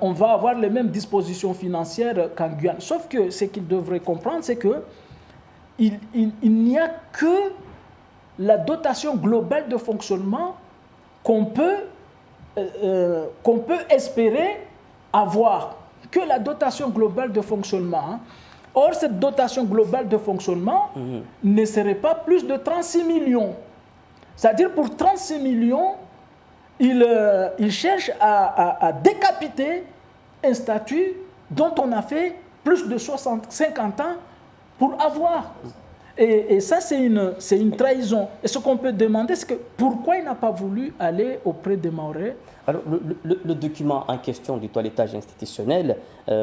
on va avoir les mêmes dispositions financières qu'en Guyane. Sauf que ce qu'il devrait comprendre, c'est que il n'y a que la dotation globale de fonctionnement qu'on peut espérer avoir, que la dotation globale de fonctionnement. Or, cette dotation globale de fonctionnement ne serait pas plus de 36 millions. C'est-à-dire, pour 36 millions, il cherche à décapiter un statut dont on a fait plus de 50 ans pour avoir. Et ça, c'est une trahison. Et ce qu'on peut demander, c'est pourquoi il n'a pas voulu aller auprès des Mahorais. Alors, le document en question du toilettage institutionnel,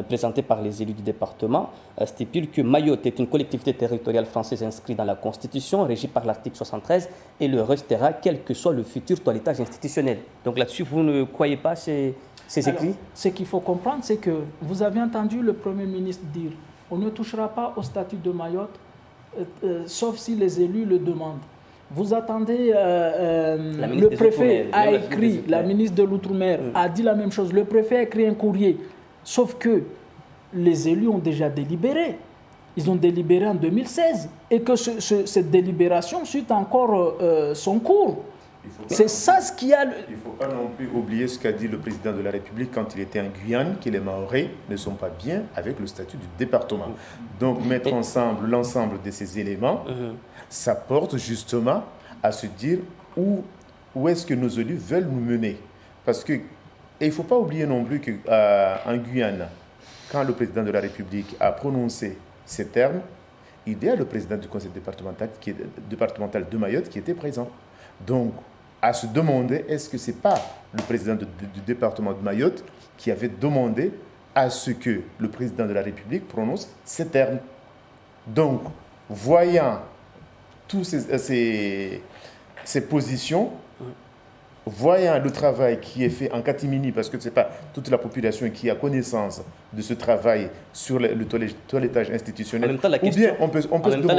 présenté par les élus du département, stipule que Mayotte est une collectivité territoriale française inscrite dans la Constitution, régie par l'article 73, et le restera quel que soit le futur toilettage institutionnel. Donc là-dessus, vous ne croyez pas ces écrits? Ce qu'il faut comprendre, c'est que vous avez entendu le Premier ministre dire on ne touchera pas au statut de Mayotte, sauf si les élus le demandent. Vous attendez, le préfet a écrit, la ministre de l'Outre-mer a dit la même chose, le préfet a écrit un courrier, sauf que les élus ont déjà délibéré. Ils ont délibéré en 2016 et que cette délibération suit encore son cours. C'est ça ce qu'il y a. Il ne faut pas non plus oublier ce qu'a dit le président de la République quand il était en Guyane, que les Mahorais ne sont pas bien avec le statut du département. Donc mettre ensemble l'ensemble de ces éléments, ça porte justement à se dire où est-ce que nos élus veulent nous mener. Parce que, et il ne faut pas oublier non plus qu'en Guyane, quand le président de la République a prononcé ces termes, il y a le président du conseil départemental de Mayotte qui était présent. Donc, à se demander, est-ce que ce n'est pas le président du département de Mayotte qui avait demandé à ce que le président de la République prononce ces termes. Donc, voyant toutes ces positions, voyant le travail qui est fait en catimini, parce que ce n'est pas toute la population qui a connaissance de ce travail sur le toilettage institutionnel. En même temps, la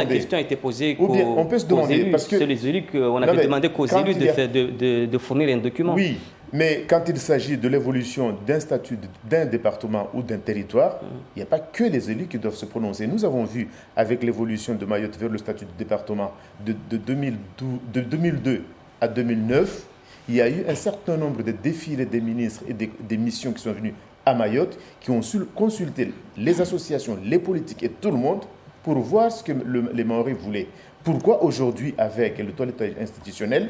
question a été posée aux élus. Parce que c'est les élus qu'on avait demandé qu'aux élus de fournir un document. Oui, mais quand il s'agit de l'évolution d'un statut d'un département ou d'un territoire, il n'y a pas que les élus qui doivent se prononcer. Nous avons vu avec l'évolution de Mayotte vers le statut du département de 2002 à 2009, il y a eu un certain nombre de défilés des ministres et des missions qui sont venus à Mayotte, qui ont consulté les associations, les politiques et tout le monde pour voir ce que les Mahorais voulaient. Pourquoi aujourd'hui, avec le toilettage institutionnel,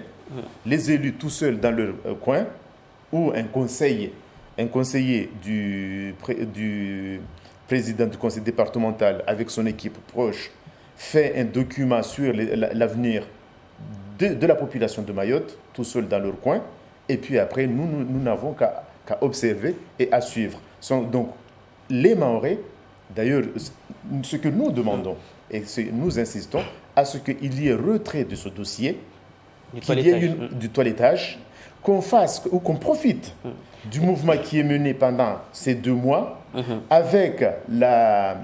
les élus tout seuls dans leur coin, ou un conseiller du président du conseil départemental avec son équipe proche fait un document sur l'avenir de la population de Mayotte, tout seul dans leur coin, et puis après, nous n'avons qu'à observer et à suivre. Donc, les Mahorais, d'ailleurs, ce que nous demandons, et nous insistons, à ce qu'il y ait retrait de ce dossier, qu'il y ait du toilettage, qu'on fasse ou qu'on profite du mouvement qui est mené pendant ces 2 mois, avec la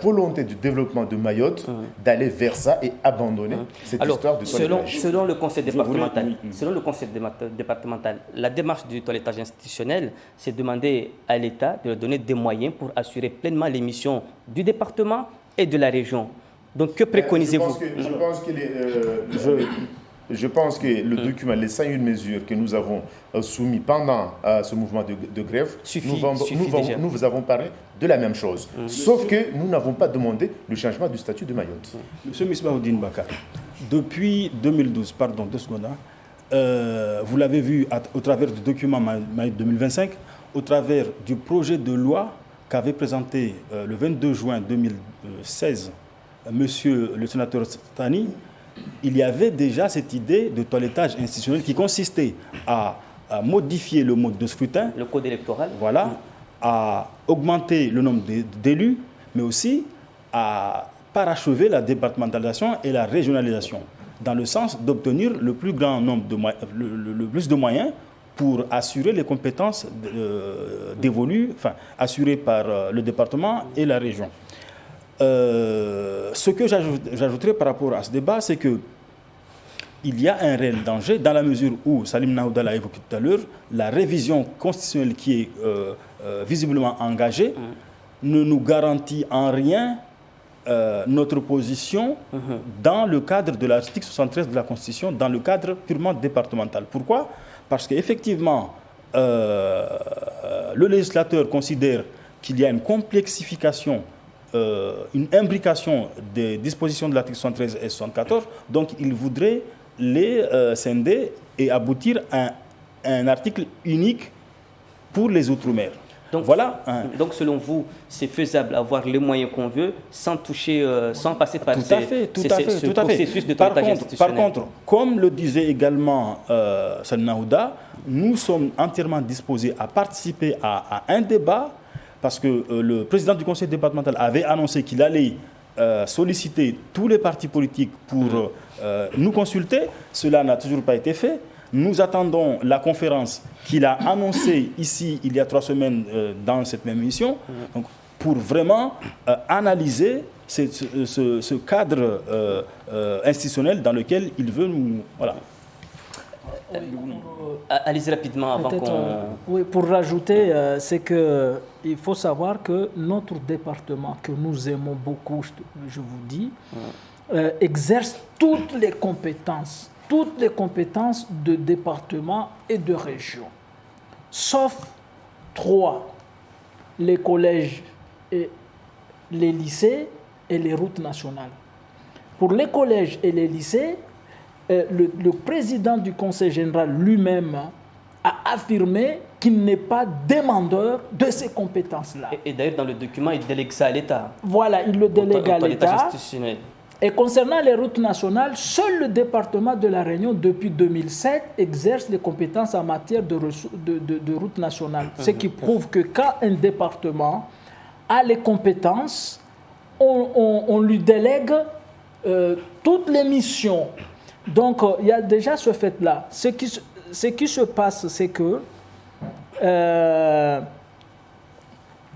volonté du développement de Mayotte, d'aller vers ça et abandonner cette histoire de toilettage. Selon le conseil départemental, la démarche du toilettage institutionnel, c'est demander à l'État de leur donner des moyens pour assurer pleinement les missions du département et de la région. Donc, que préconisez-vous? Je pense que le document, les 101 mesures que nous avons soumis pendant ce mouvement de grève, nous vous avons parlé de la même chose. Sauf que nous n'avons pas demandé le changement du statut de Mayotte. Monsieur Misbahoudine Bakar, depuis 2012, pardon, 2 secondes, vous l'avez vu au travers du document Mayotte 2025, au travers du projet de loi qu'avait présenté le 22 juin 2016 monsieur le sénateur Stani. Il y avait déjà cette idée de toilettage institutionnel qui consistait à modifier le mode de scrutin. Le code électoral. Voilà, à augmenter le nombre d'élus, mais aussi à parachever la départementalisation et la régionalisation, dans le sens d'obtenir le plus grand nombre le plus de moyens pour assurer les compétences dévolues, assurées par le département et la région. Ce que j'ajouterais par rapport à ce débat, c'est qu'il y a un réel danger dans la mesure où, Salim Naouda l'a évoqué tout à l'heure, la révision constitutionnelle qui est visiblement engagée ne nous garantit en rien notre position dans le cadre de l'article 73 de la Constitution, dans le cadre purement départemental. Pourquoi? Parce qu'effectivement, le législateur considère qu'il y a une complexification, une imbrication des dispositions de l'article 73 et 74, donc il voudrait les scinder et aboutir à un article unique pour les Outre-mer. Donc, voilà. Donc selon vous, c'est faisable d'avoir les moyens qu'on veut sans toucher, sans passer par ce processus de toilettage institutionnel. Par contre, comme le disait également Salim Naouda, nous sommes entièrement disposés à participer à un débat, parce que le président du conseil départemental avait annoncé qu'il allait solliciter tous les partis politiques pour nous consulter. Cela n'a toujours pas été fait. Nous attendons la conférence qu'il a annoncée ici il y a 3 semaines dans cette même émission, donc, pour vraiment analyser ce cadre institutionnel dans lequel il veut nous... Voilà. Allez-y rapidement avant qu'on... Oui, pour rajouter, c'est qu'il faut savoir que notre département, que nous aimons beaucoup, je vous dis, exerce toutes les compétences de département et de région, sauf 3, les collèges, et les lycées et les routes nationales. Pour les collèges et les lycées, le président du conseil général lui-même a affirmé qu'il n'est pas demandeur de ces compétences-là. Et d'ailleurs, dans le document, il délègue ça à l'État. Voilà, il le délègue à l'État. Et concernant les routes nationales, seul le département de La Réunion, depuis 2007, exerce les compétences en matière de routes nationales. Ce qui prouve que quand un département a les compétences, on lui délègue toutes les missions. Donc, il y a déjà ce fait-là. Ce qui se passe, c'est que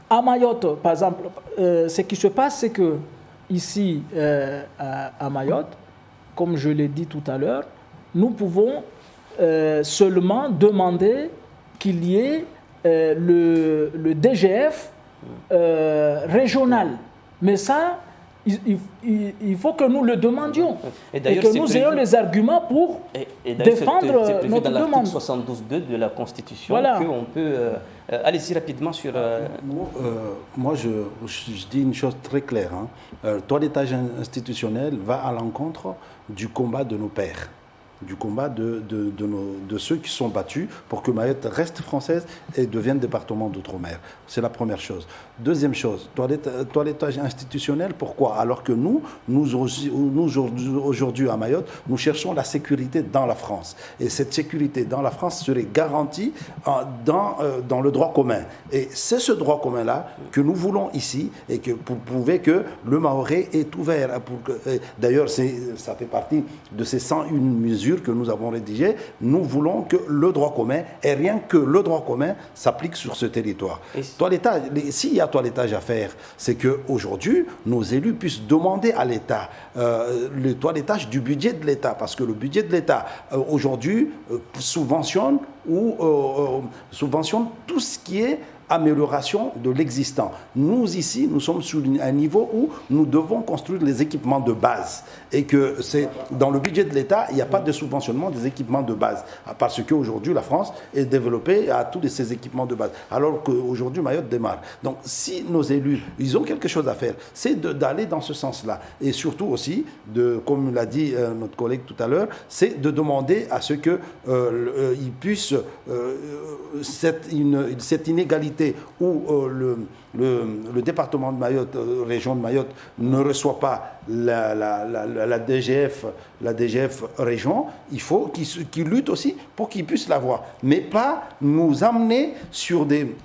à Mayotte, par exemple, ce qui se passe, c'est que ici, à Mayotte, comme je l'ai dit tout à l'heure, nous pouvons seulement demander qu'il y ait le DGF régional. Mais ça, il faut que nous le demandions et que nous ayons les arguments pour défendre notre demande. Dans l'article 72.2 de la Constitution, voilà. Qu'on peut... allez-y rapidement sur... Moi, je dis une chose très claire. Le toilettage institutionnel va à l'encontre du combat de nos pères. du combat de ceux qui sont battus pour que Mayotte reste française et devienne département d'outre-mer. C'est la première chose. Deuxième chose, toilettage institutionnel, pourquoi? Alors que nous aujourd'hui à Mayotte, nous cherchons la sécurité dans la France. Et cette sécurité dans la France serait garantie dans le droit commun. Et c'est ce droit commun-là que nous voulons ici et que pour prouver que le Mahorais est ouvert. D'ailleurs, ça fait partie de ces 101 mesures que nous avons rédigées. Nous voulons que le droit commun, et rien que le droit commun, s'applique sur ce territoire. S'il y a toilettage à faire, c'est qu'aujourd'hui, nos élus puissent demander à l'État le toilettage du budget de l'État, parce que le budget de l'État, aujourd'hui, subventionne tout ce qui est amélioration de l'existant. Nous, ici, nous sommes sur un niveau où nous devons construire les équipements de base. Et que c'est dans le budget de l'État, il n'y a pas de subventionnement des équipements de base. Parce qu'aujourd'hui, la France est développée à tous ces équipements de base. Alors qu'aujourd'hui, Mayotte démarre. Donc, si nos élus, ils ont quelque chose à faire, c'est d'aller dans ce sens-là. Et surtout aussi, comme l'a dit notre collègue tout à l'heure, c'est de demander à ce qu'ils puissent, cette inégalité où le département de Mayotte, région de Mayotte, ne reçoit pas la DGF région, il faut qu'ils luttent aussi pour qu'ils puissent l'avoir. Mais pas nous amener sur des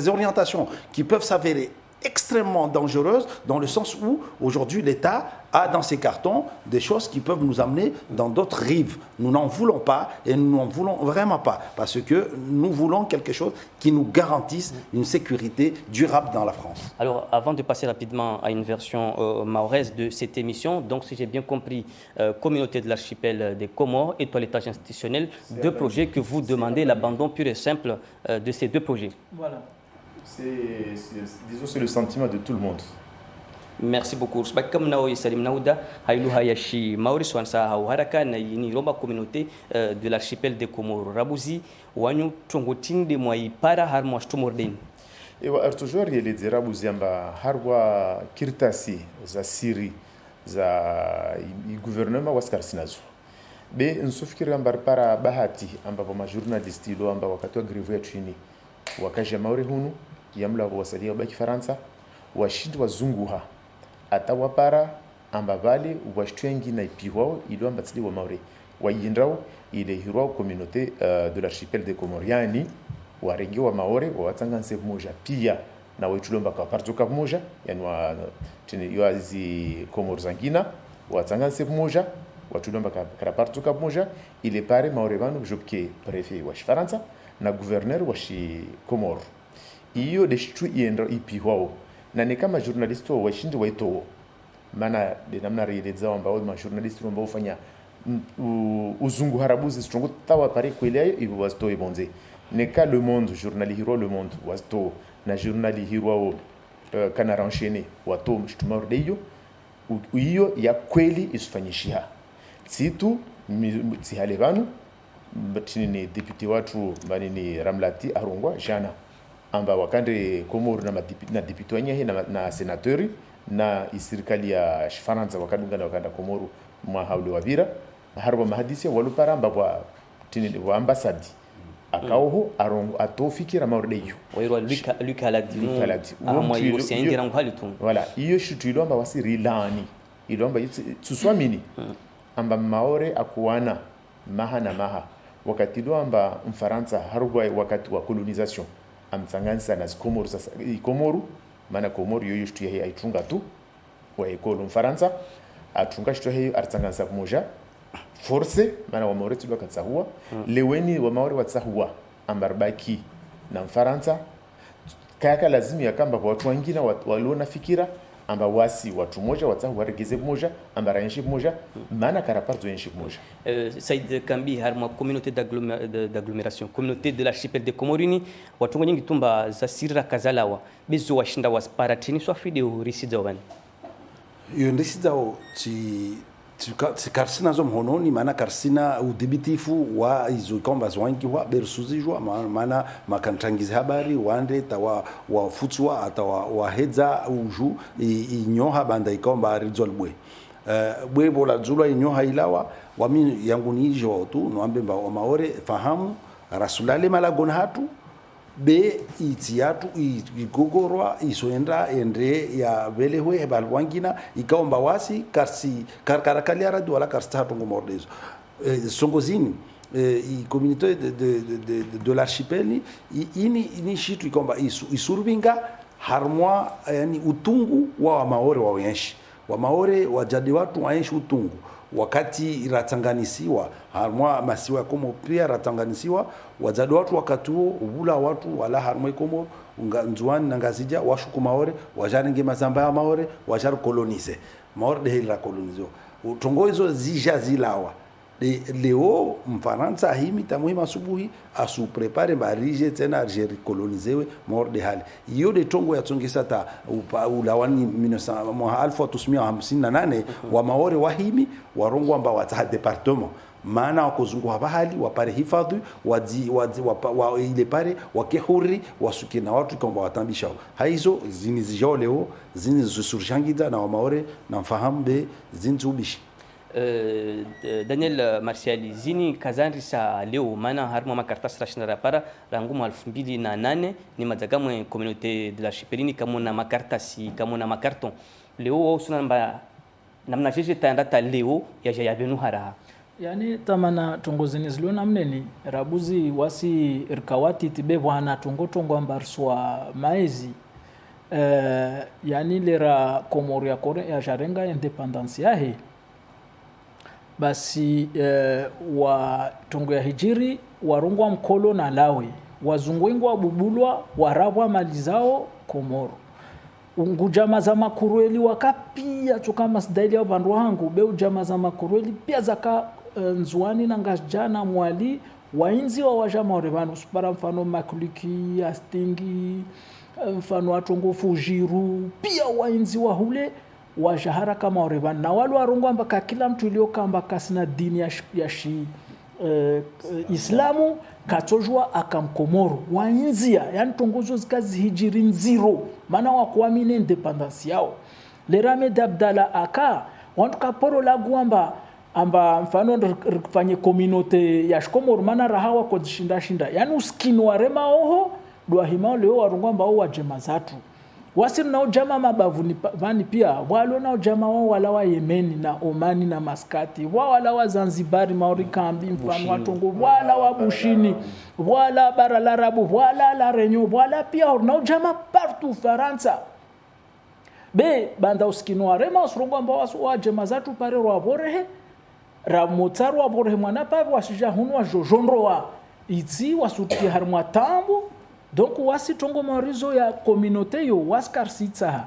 orientations qui peuvent s'avérer extrêmement dangereuses, dans le sens où aujourd'hui l'État a dans ses cartons des choses qui peuvent nous amener dans d'autres rives. Nous n'en voulons pas et nous n'en voulons vraiment pas, parce que nous voulons quelque chose qui nous garantisse une sécurité durable dans la France. Alors, avant de passer rapidement à une version mahoraise de cette émission, donc si j'ai bien compris, communauté de l'archipel des Comores et toilettage institutionnel, deux projets que vous demandez l'abandon pur et simple de ces deux projets. Voilà. Disons, c'est le sentiment de tout le monde. Merci beaucoup. Comme Naoui Salim Naouda, Haïlou Hayashi, Maurice Wansa, Haraka, Naïni, Roma communauté de l'archipel des Comores. Rabouzi, Wanyu, Tongotin, de Moï, Para, Harmosh, Tumordin. Et toujours, il y a des Rabouzi, Harwa, Kirtasi, za Syrie, za gouvernement Waskar Sinazu. Mais nous souffrons para Bahati, amba ma journaliste, amba wakatwa grivu ya chini. Wakaja Mauri hunu, yamla wasalia baki Faransa, washindi wazunguha. Atawapara ambavali washtwengi na ipiwao ilo ambatsili wa Mauri. Wayindrao ile hirwao communauté de l'archipel des Comoriani, warengi wa Maori watsanganse moja pia na wetulomba kwa partuka moja, yani wa tini yoazi Comores zangina watsanganse moja, watulomba kwa partuka moja, ile pare Maori banu jobke préfet wa Faransa na gouverneur wa Comores. Iyo deshtu iendra ipiwao. Na ni kama journalist wa washindi waito maana de namna reeleza ambao ma journalist ambao ufanya uzungu harabuzi strongo tawa pare kweleyo ibo wasto ibonze neka Le Monde journal hiro Le Monde wasto na journal hiro Canard enchaîné wato mshtumar deyo iyo ya kweli isifanyishia situ tsihalevanu batini deputy watu manini Ramlati Arongwa jana amba wakande Komoro na deputy wenyewe na senatori na isirikali ya Faransa wakadunga na wakanda Komoro mwa haule wavira harwa mahadisi walupara amba kwa tini wa ambassade akaoho arongo atofikira maordeyo wairwa lukaladi amwa usiendera ngalitu voilà iyo shituilo amba wasiri lani ilo amba tsuswamini amba maore akuana maha na maha wakati do amba Mfaransa harwa wakati wa colonisation amtsanganisa na Komoro sasa Komoro maana Komoro yoyo shitu ya aitunga tu wa ekolo Mfaransa atunga shitu hiyo artsanganisa moja force maana wa Maori tulwa katsahua leweni wa Maori watsahua ambarbaki na Mfaransa kaka lazima yakamba kwa watu wengine waliona fikira amba wasi watu moja watsahua regeze moja amba ranshi moja maana karaparto yenshi moja Said Kambi harma communauté d'agglomération communauté de l'archipel des Comorini watu wengi tumba za sirra kazalawa bezo washinda wasparatini swafide urisida wani iyo ndisizao karsina zo mhononi maana karsina udhibitifu wa hizo kwamba zwangi wa bersuzijwa maana makantangiza habari wande tawa wafutswa atawa wahedza uju inyoha banda ikomba rizolbwe bwebo la zulwa inyo hailawa wami yangu ni hijo tu noambe mba wa maore fahamu rasulale malagona hatu be itiatu igogorwa isoenda endre ya belehwe balwangina ikaomba wasi karsi karkarakalia radio wala karstatu ngomordezo songozini i communauté de l'archipel ini shitu ikomba isurubinga harmwa yani utungu wa maore wa wenshi wa maore wajadi watu waenshi utungu wakati ratanganisiwa harmwa masiwa komo pia ratanganisiwa wajadi watu wakati huo ubula watu wala harmwa komo nzuani na ngazija washuku maore wajaringe mazamba ya maore wajar kolonize maore de hila kolonizo utongo hizo zija zilawa leo mfaransa himi tamuhima asubuhi asu prepare barije tena Algeria kolonizewe maore de hali iyo de tongo ya tongesa ta ulawani 1958 wa maore wahimi warongo amba wata departement maana wakozungu bahali wapare hifadhi ile pare wakehuri wasuke na watu kwamba watambisha haizo zini zijao leo zini zisurshangida na wa maore na mfahamu be zinzubishi Daniel Martial zini kazanri sa leo mana harmo makartas rashinara para rangumu 2008 ni madzagamwe communauté de l'archipel kama na makartasi kama na makarton leo usunamba namna jeje tanda leo ya benu hara yani tamana tongozini zilo namneni rabuzi wasi irkawati tibe bwana tongotongo ambarswa maezi yani lera komoria kore ya jarenga independence yahe basi wa tongo ya hijiri warungwa mkolo na lawe wazungwingwa bubulwa warabwa mali zao Komoro ungujama za makurueli wakapia tukama sidaili ya bandu wangu be ujama za makurueli pia zaka nzuani na ngajana mwali wainzi wa wajama orevanu supara mfano makuliki astingi mfano atongo fujiru pia wainzi wa hule wajahara kama orevanu na walu warungwa mpaka kila mtu ilioka mpaka sina dini ya shi Islamu katojwa akamkomoro wainzia yani tongozo zikazi hijiri nziro maana wakuamini independence yao lerame dabdala aka wantu kaporo laguamba amba mfano rifanye communauté ya Komoro maana rahawa kwa shinda yani uskini wa rema oho dua himao leo warungwa mbao wa jema zatu wasi nao jama mabavu ni vani pia walo nao jama wao wala wa Yemeni na Omani na Maskati wala wa Zanzibari Maurikambi mfano watongo wala wa Bushini wala bara la Arabu wala la Renyo wala pia nao jama partout Faransa be banda uskini wa rema usrungwa mbao wa jema zatu pare wa borehe ramotaru wa borehe mwana pavu wasija hunu wa jojonro wa itzi wasuti harmwa tambu donc wasi tongo marizo ya communauté yo waskar sitsa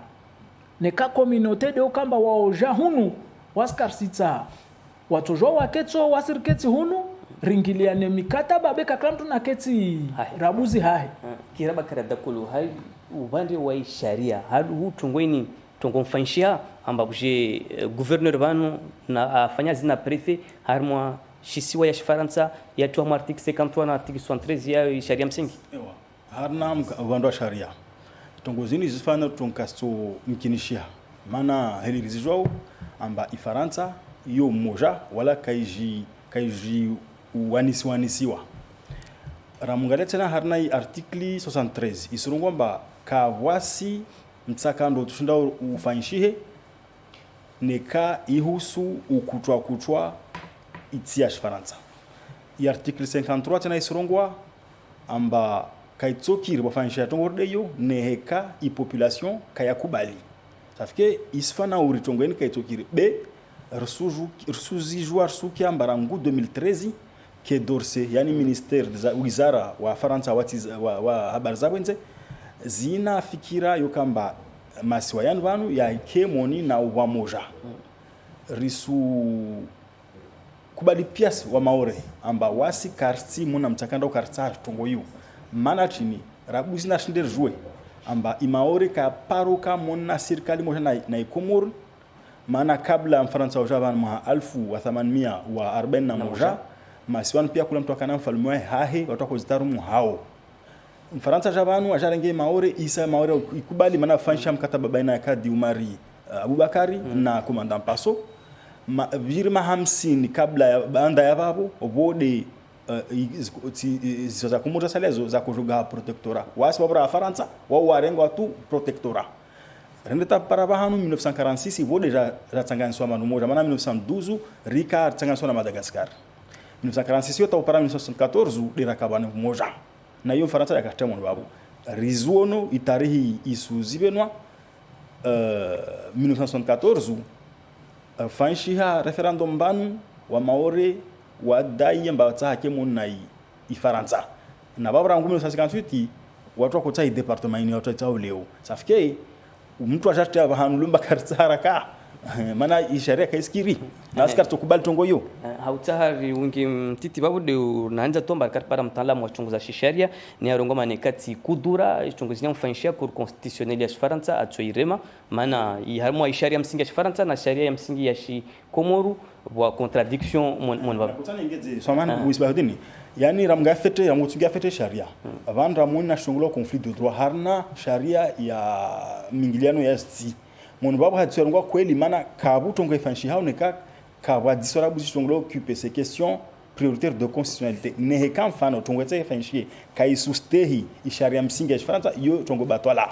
neka communauté de okamba waoja hunu waskar sitsa watojo waketso wasirketi hunu ringilia ne mikataba beka kramtu na keti rabuzi hai kiraba karada kulu hai ubande wa sharia hadu hutungweni tongo mfanshia amba buje gouverneur banu na afanya zina prefet harmwa shisiwa ya Faransa ya tu article 53 na article 73 ya sharia msingi harna vandu wa sharia tongozini zifana tonkasto mkinishia maana heli rizijwao amba Ifaransa yo moja wala kaiji wanisiwa ramungale tena harna i artikli 73 isurungwa mba kawasi mtsakando tushinda ufanishihe neka ihusu ukutwa itia Faransa i artikli 53 tena isurungwa amba kaitsokiri bafanisha tongorde yo neheka i population kayakubali safike isfana uritongweni kaitsokiri be rsuzi jouar suki ambarangu 2013 ke dorse yani ministère de wizara wa Faransa wa habari za wenze zina fikira yokamba masiwa yanu banu ya kemoni na wamoja risu kubali pias wa maore amba wasi karti muna mtakanda ukarta tongo yu mana chini rabuzi na shinder jouer amba imaore ka paruka mona serikali moja na ikomor maana kabla Mfaransa wa Javan mwa 1841 masiwan pia kula mtu akana mfalme wa hahe watu kozitarumu hao Mfaransa Javanu ajarenge maore isa maore ikubali maana fanisha mkataba baina ya Kadi Umari Abubakari na Commandant Paso virima 50 kabla ya banda ya babo obode za kumuta salezo za kujuga protectora wasi babra Faransa wao warengo tu protectora rendeta para bahanu 1946 vode já tsanganiswa manu moja mana 1912 rika tsanganiswa na Madagascar 1946 yo para 1974 dira kabana moja na hiyo Faransa yakatema ni babu rizuono itarihi isuzibenwa 1974 fanshiha referendum banu wa Maore wa dai mbatsa hake munai Faransa na babra ngumi 1958 watu wakota departement ni watu tao leo safike mtu ashatia bahanulumba kartsaraka mana isharia kaiskiri na askar tukubali tongo yo hautahari ungi mtiti babu de unaanza tomba para mtaalamu wa chunguza shisharia ni arongoma nekati kudura chunguzi nyamfanshia cour constitutionnelle ya Faransa atsoirema maana iharmo isharia msingi ya Faransa na sharia ya msingi ya Komoru wa contradiction mon babu kutana ingeze somana uisbahudini yani ramga fete ya mutsunga fete sharia avant ramona shungulo conflit de droit harna sharia ya mingiliano ya sti mon babu hatsongwa kweli maana kabutongo ifanshi haoneka kawa disorabu shungulo occuper ces questions prioritaires de constitutionnalité ne kan fano tongo tse ifanshi kai sustehi isharia msingi ya Faransa yo tongo batwala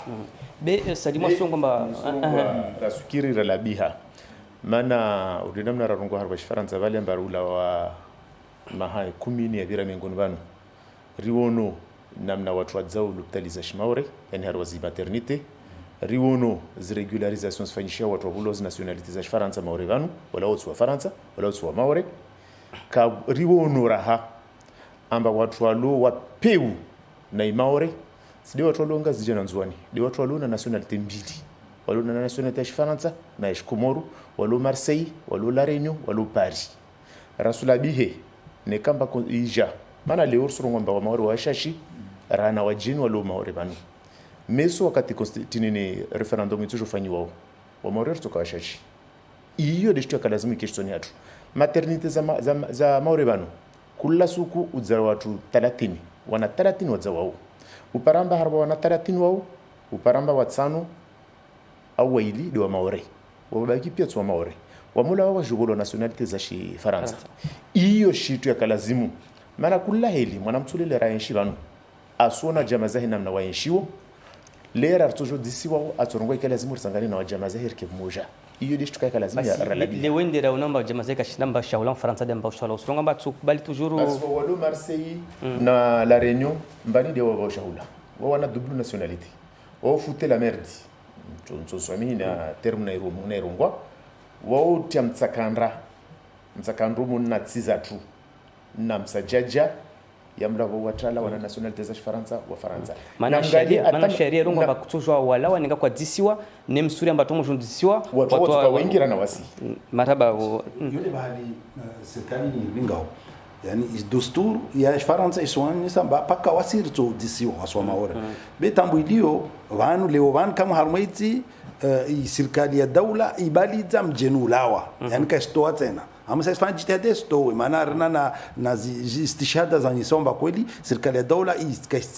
be sadimo songomba rasukiri relabiha mana udinamna rarongo harba Faransa vale ambarula wa mahai 10 ya vira miongoni vanu riwono namna watu wadzao lupitaliza shimaure yani harwazi maternité riwono zirregularisation zifanyishia watu wa bulozi nationality za Faransa maore vanu wala watu wa Faransa wala watu wa maore ka riwono raha amba watu walo wapeu na imaore sidi watu walo ngazi jana nzwani di watu walo na nationality mbili walo na nationality ya Faransa na ya Komoru walo Marseille walo La Réunion walo Paris rasulabihe ne kamba ija mana leo surungomba wa maore wa shashi rana wa jini walo maore vanu meso wakati konstitutioni referendum itujofanywa wa maore tuka shashi iyo deshtu kalazimu kishoni yatu maternity za maore vanu kula suku udza watu 30 wana 30 wadza wao uparamba harba wana 30 wao uparamba watsano au waili de wa maore wabaki pia wa maore wamula wa jugolo nationality za shi Faransa iyo shitu ya kalazimu maana kula heli mwanamtulele rayenshi vanu asona jamazahi namna wayenshiwo lera artojo disiwa atorongo ikalazimu risangani na wajamazahi rikemoja iyo dishtu kaya kalazimu ya ralabi le wendera unamba jamazahi kashinamba shaulan Faransa de mbaushalo usronga batsu bali toujours aswa walo Marseille na La Réunion mbani de wa shaula wana double nationalité o fute la merde nsoswami na terme na irungwa wao tia mtsakandro munna tsizatu na msajaja ya mlavo watala wana nationality za Faransa wa Faransa mana sharia rungo bakutuzwa wala waninga kwa disiwa ne msuri ambato mujundisiwa watu waingira na wasi marhaba yule bahali serikali lingao yani desturi ya Faransa iswani samba paka wasirto disiwa waswa maore betambu ilio vanu leo van kama harmaiti serikali ya daula ibaliza mjenulawa yani kastoa tena ama sasa fanya jitihada stowe maana na istishhada za nisomba kweli serikali ya daula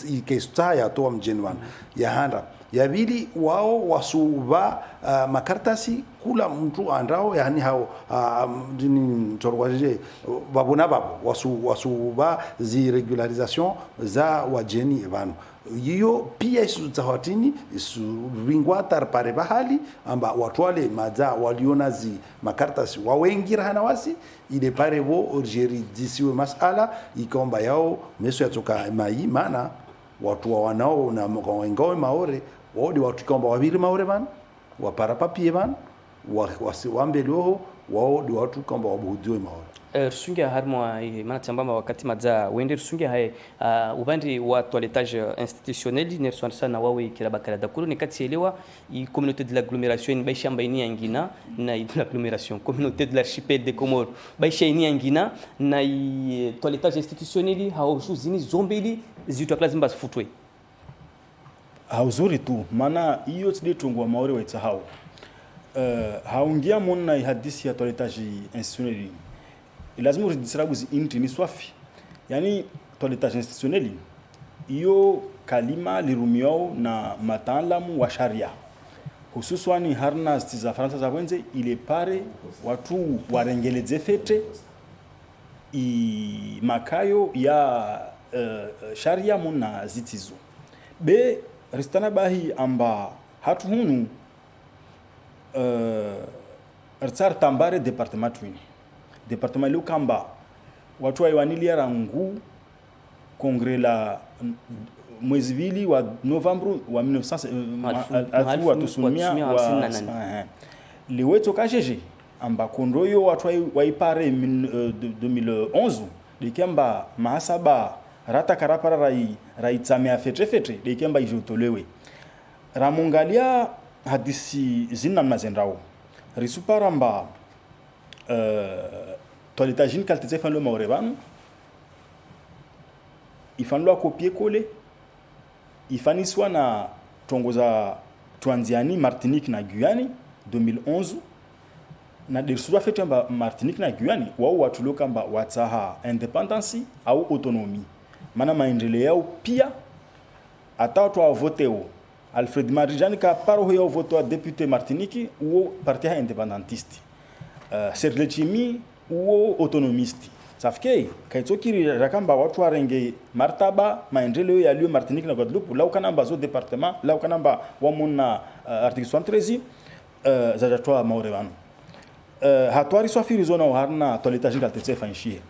ikastaya toa mjenwan ya handa ya bili wao wasuba makartasi kula mtu andao yani hao dini torwaje babuna babo wasuba zi regularisation za wajeni vanu hiyo pia isutawatini ringwa tarpare bahali amba watu wale maza waliona zi makartasi wawengira hana wasi ile pare wo urgeri disiwe masala ikomba yao meso yatoka mai mana watu wanao na ngao maore wodi watu komba wabiri maore ban wapara papie ban wambeleo wao di watu komba wabudiwe maore rusungia harmwa mana tsambamba wakati madza wende rusungia haye ubandi wa toiletage institutionnel ne sonsa na wawe kirabakara dakuru ni katielewa i communauté de l'agglomération baisha mbaini yangina na i de l'agglomération communauté de l'archipel des Comores baisha ini yangina na i toiletage institutionnel haujuzini zombeli zitu klazimba futwe hauzuri tu maana hiyo tidetungwa maore waitsa hao haungia mona hadisi ya toiletage institutionnel lazima uridisirabu inti ni swafi yani toiletage institutionnel iyo kalima lirumiao na mataalamu wa sharia hususani harna za Faransa za wenze ile pare watu warengeleze fete i makayo ya sharia muna zitizo be ristana bahi amba hatu hunu rtsar tambare departement wini departement lukamba watu waiwanilia rangu kongre la mwezi vili wa Novembre wa 1900 wa liweto kajeje amba kondoyo watu waipare 2011 likamba mahasaba rata karapara rai tsamea fetre likamba ijotolewe ramungalia hadisi zinna mazendrao risuparamba toiletajin kalteze fanlo maureban ifanlo copier coller ifaniswa na tongoza Twanziani, Martinique na Guyane 2011 na dersura fetu amba Martinique na Guyane wao watuloka amba wataha independence au autonomie mana maendeleo yao pia hata watu wa voteo Alfred Marijani ka paro yao voto wa député Martinique ou parti indépendantiste Serlechimi ou autonomiste safike kaitokiri rakamba watu warenge martaba maendeleo ya lieu Martinique na Guadeloupe la ukanamba zo département la ukanamba wamuna article 73 zajatwa maurevan hatwari swafiri zona harna toiletage kaltetse fanchie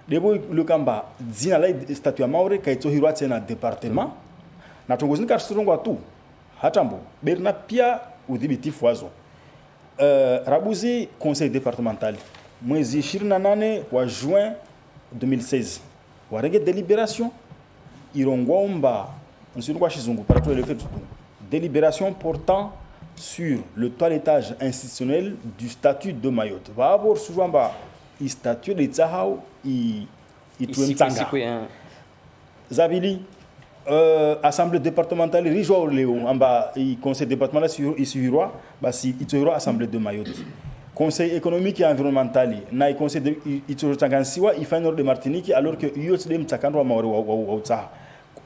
debo lukamba zina la statut ya maure kaitohirwa tena département na tongozini karsurungwa tu hatambo berna pia udhibitifu wazo rabuzi conseil départemental mwezi 28 wa juin 2016 warege délibération irongomba nsirungwa shizungu para tout le fait délibération portant sur le toilettage institutionnel du statut de Mayotte babor sujamba i statut de tsahao i tuentanga zabili assemblée départementale rijo leo amba i conseil départemental isirwa basi itoro assemblée de Mayotte conseil économique et environnemental na i conseil de itoro tangansiwa ifanor de Martinique alors que yot dem tsakandwa maore wa tsa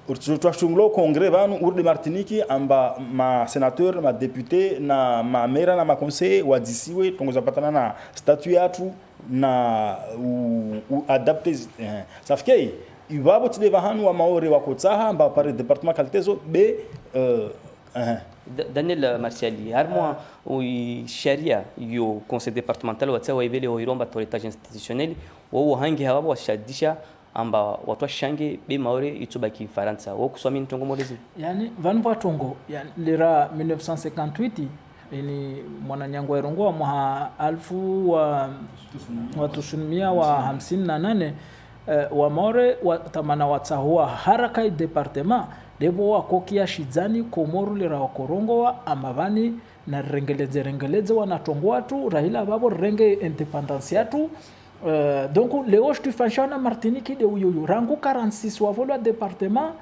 urtshunglo congrès vanu ur de Martinique amba ma sénateur ma député na ma maire na ma conseil wadisiwe tongoza patana na statut yatu na u adapter safike ibabo tsideva hanu wa maore wa kotsaha amba par département kaltezo be Daniel Martiali harmo o sharia yo conseil départemental wa tsawa ibele o iromba toiletage institutionnel wo hangi hawa wa shadisha amba watu shange be maore itubaki Faransa wo kuswami ntongo molezi yani vanwa tongo yani lera 1958 ini mwananyangwa erongo mwa alfu wa tusumia wa 58 wa maore wa tamana watsahua haraka departement debo wa kokia shizani komoru lera wa korongo wa amavani na rengeleze wanatongo tu rahila babo renge independence yatu donc leo je fashana Martinique de uyoyo rangu 46 wa volo département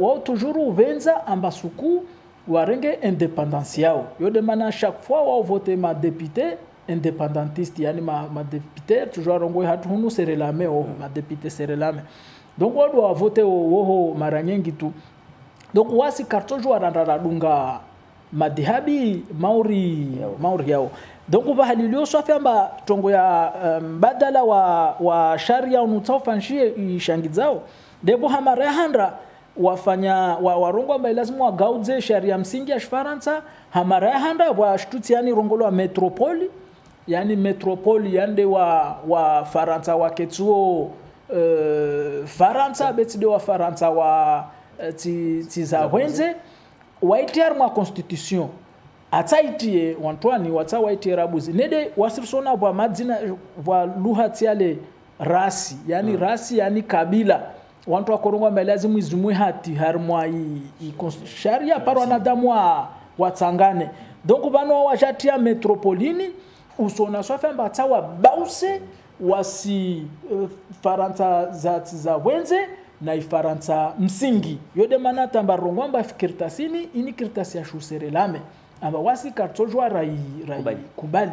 wa toujours venza ambasuku wa renge independence yao yo demana chaque fois wa voter ma député indépendantiste yani ma député toujours rongo hatu hunu serelame o ma député serelame donc wa doit voter wo mara nyingi tu donc wasi karto jo arandara dunga madhabi mauri yao donc bahalilio sofamba tongo ya badala wa sharia unutsofanshie ishangizao debo hamara handra wafanya warongo ambaye lazima wagauze sharia msingi ya Faransa hamara handa wa shtutiani rongolo wa metropoli yani metropoli yande wa Faransa wa ketsuo Faransa betide wa Faransa wa tiza wenze waitiar ma constitution ataitie wantwani watawaitie rabuzi nede wasirsona bwa madzina bwa lugha tiale rasi yani rasi yani kabila wantu wakorongo lazima izumwe hati harmwa sharia paro wanadamu watsangane donc bano washatia metropolini usona swafamba tawa bause wasi Faransa za wenze na Faransa msingi yode manata mbarongomba fikirtasini ini kirtasi ya shuserelame amba wasi kartojwa rai kubali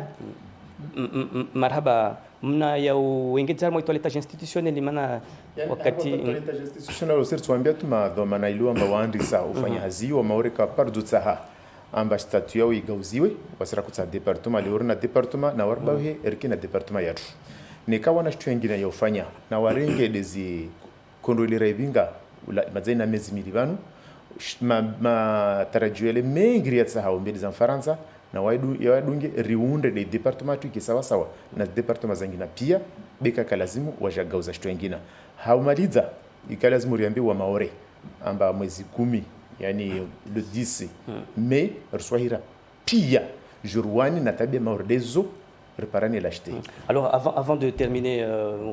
marhaba mna ya wengine mwa toiletage institutionnel maana wakati toiletage institutionnel usir tuambia tuma dhamana ilo amba waandisa ufanya hazi wa maore ka pardu tsaha amba statut yao igauziwe wasirakutsa departement leori na departement na warbauhe eriki na departement yatu nikawana shitu yengine yaufanya na warenge lezi kondolera ibinga mazaina mezi milibanu matarajuele mengi ya tsahao mbele za Mfaransa na wadunge riunde de departement tuki sawa sawa na departement zingine pia beka kalazimu wajagauza shitu yengine haumaliza ikalazimu riambi wa maore amba mwezi 10 yani le 10 mai ruswahira pia jurwani na tabia maordezo préparani l'acheter. Alors avant de terminer,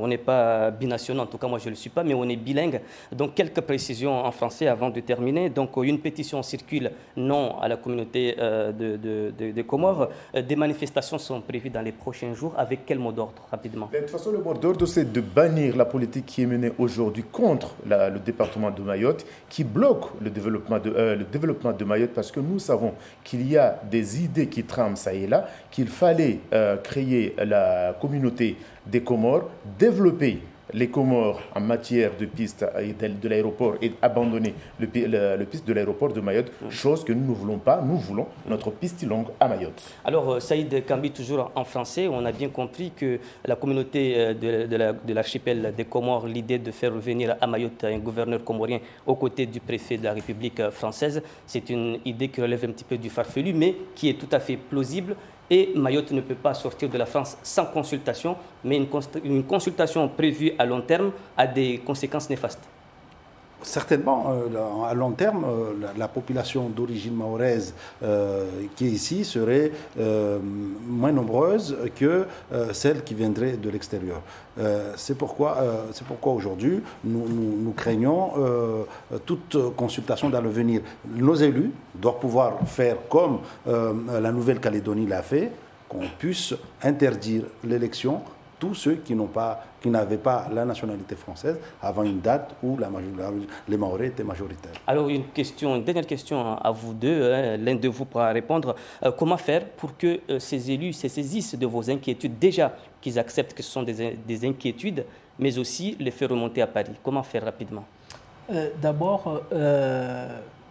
on n'est pas binational, en tout cas moi je ne le suis pas, mais on est bilingue. Donc quelques précisions en français avant de terminer. Donc une pétition circule non à la communauté des Comores. Des manifestations sont prévues dans les prochains jours. Avec quel mot d'ordre rapidement? De toute façon, le mot d'ordre c'est de bannir la politique qui est menée aujourd'hui contre le département de Mayotte, qui bloque le développement de Mayotte, parce que nous savons qu'il y a des idées qui trament ça et là, qu'il fallait créer la communauté des Comores, développer les Comores en matière de piste de l'aéroport et abandonner le piste de l'aéroport de Mayotte, chose que nous ne voulons pas. Nous voulons notre piste longue à Mayotte. Alors, Saïd Kambi, toujours en français, on a bien compris que la communauté de l'archipel des Comores, l'idée de faire revenir à Mayotte un gouverneur comorien aux côtés du préfet de la République française, c'est une idée qui relève un petit peu du farfelu, mais qui est tout à fait plausible. Et Mayotte ne peut pas sortir de la France sans consultation, mais une consultation prévue à long terme a des conséquences néfastes. Certainement, à long terme, la population d'origine mahoraise qui est ici serait moins nombreuse que celle qui viendrait de l'extérieur. C'est pourquoi aujourd'hui, nous craignons toute consultation dans l'avenir. Nos élus doivent pouvoir faire comme la Nouvelle-Calédonie l'a fait, qu'on puisse interdire l'élection tous ceux qui n'avaient pas la nationalité française avant une date où les Mahorais étaient majoritaires. Alors une dernière question à vous deux, l'un de vous pourra répondre. Comment faire pour que ces élus se saisissent de vos inquiétudes, déjà qu'ils acceptent que ce sont des inquiétudes, mais aussi les faire remonter à Paris? Comment faire rapidement? D'abord,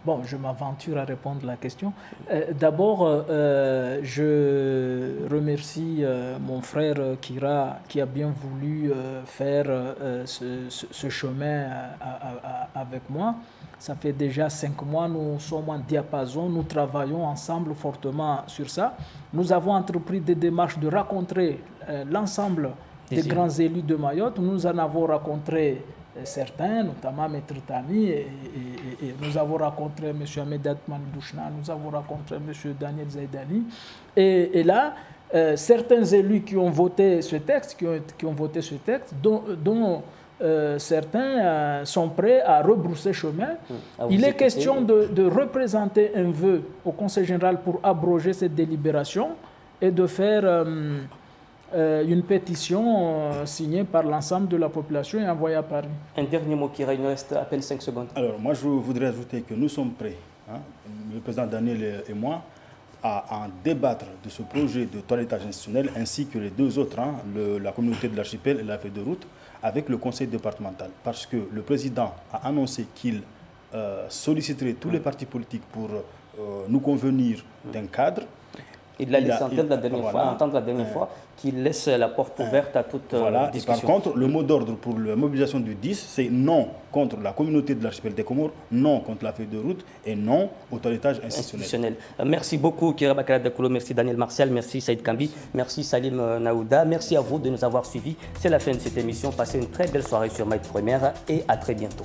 bon, je m'aventure à répondre à la question. D'abord, je remercie mon frère Kira qui a bien voulu faire ce chemin avec moi. Ça fait déjà 5 mois, nous sommes en diapason, nous travaillons ensemble fortement sur ça. Nous avons entrepris des démarches de rencontrer l'ensemble des grands élus de Mayotte. Nous en avons rencontré certains, notamment Maître Tani, et nous avons rencontré M. Ahmed Atman Douchna, nous avons rencontré M. Daniel Zaidani. Et là, certains élus qui ont voté ce texte, dont certains sont prêts à rebrousser chemin. Il est question de représenter un vœu au Conseil général pour abroger cette délibération et de faire une pétition signée par l'ensemble de la population et envoyée à Paris. Un dernier mot, Kira, il nous reste à peine 5 secondes. Alors, moi, je voudrais ajouter que nous sommes prêts, le président Daniel et moi, à en débattre de ce projet de toilettage institutionnel, ainsi que les deux autres, la communauté de l'archipel et la feuille de route, avec le conseil départemental. Parce que le président a annoncé qu'il solliciterait tous les partis politiques pour nous convenir d'un cadre. Il l'a laissé entendre la dernière fois qu'il laisse la porte ouverte à toute discussion. Et par contre, le mot d'ordre pour la mobilisation du 10, c'est non contre la communauté de l'archipel des Comores, non contre la feuille de route et non au toilettage institutionnel. Merci beaucoup Kira Bakara Dakolo, merci Daniel Martial, merci Saïd Kambi, merci Salim Naouda, merci à vous de nous avoir suivis. C'est la fin de cette émission. Passez une très belle soirée sur Maït Première et à très bientôt.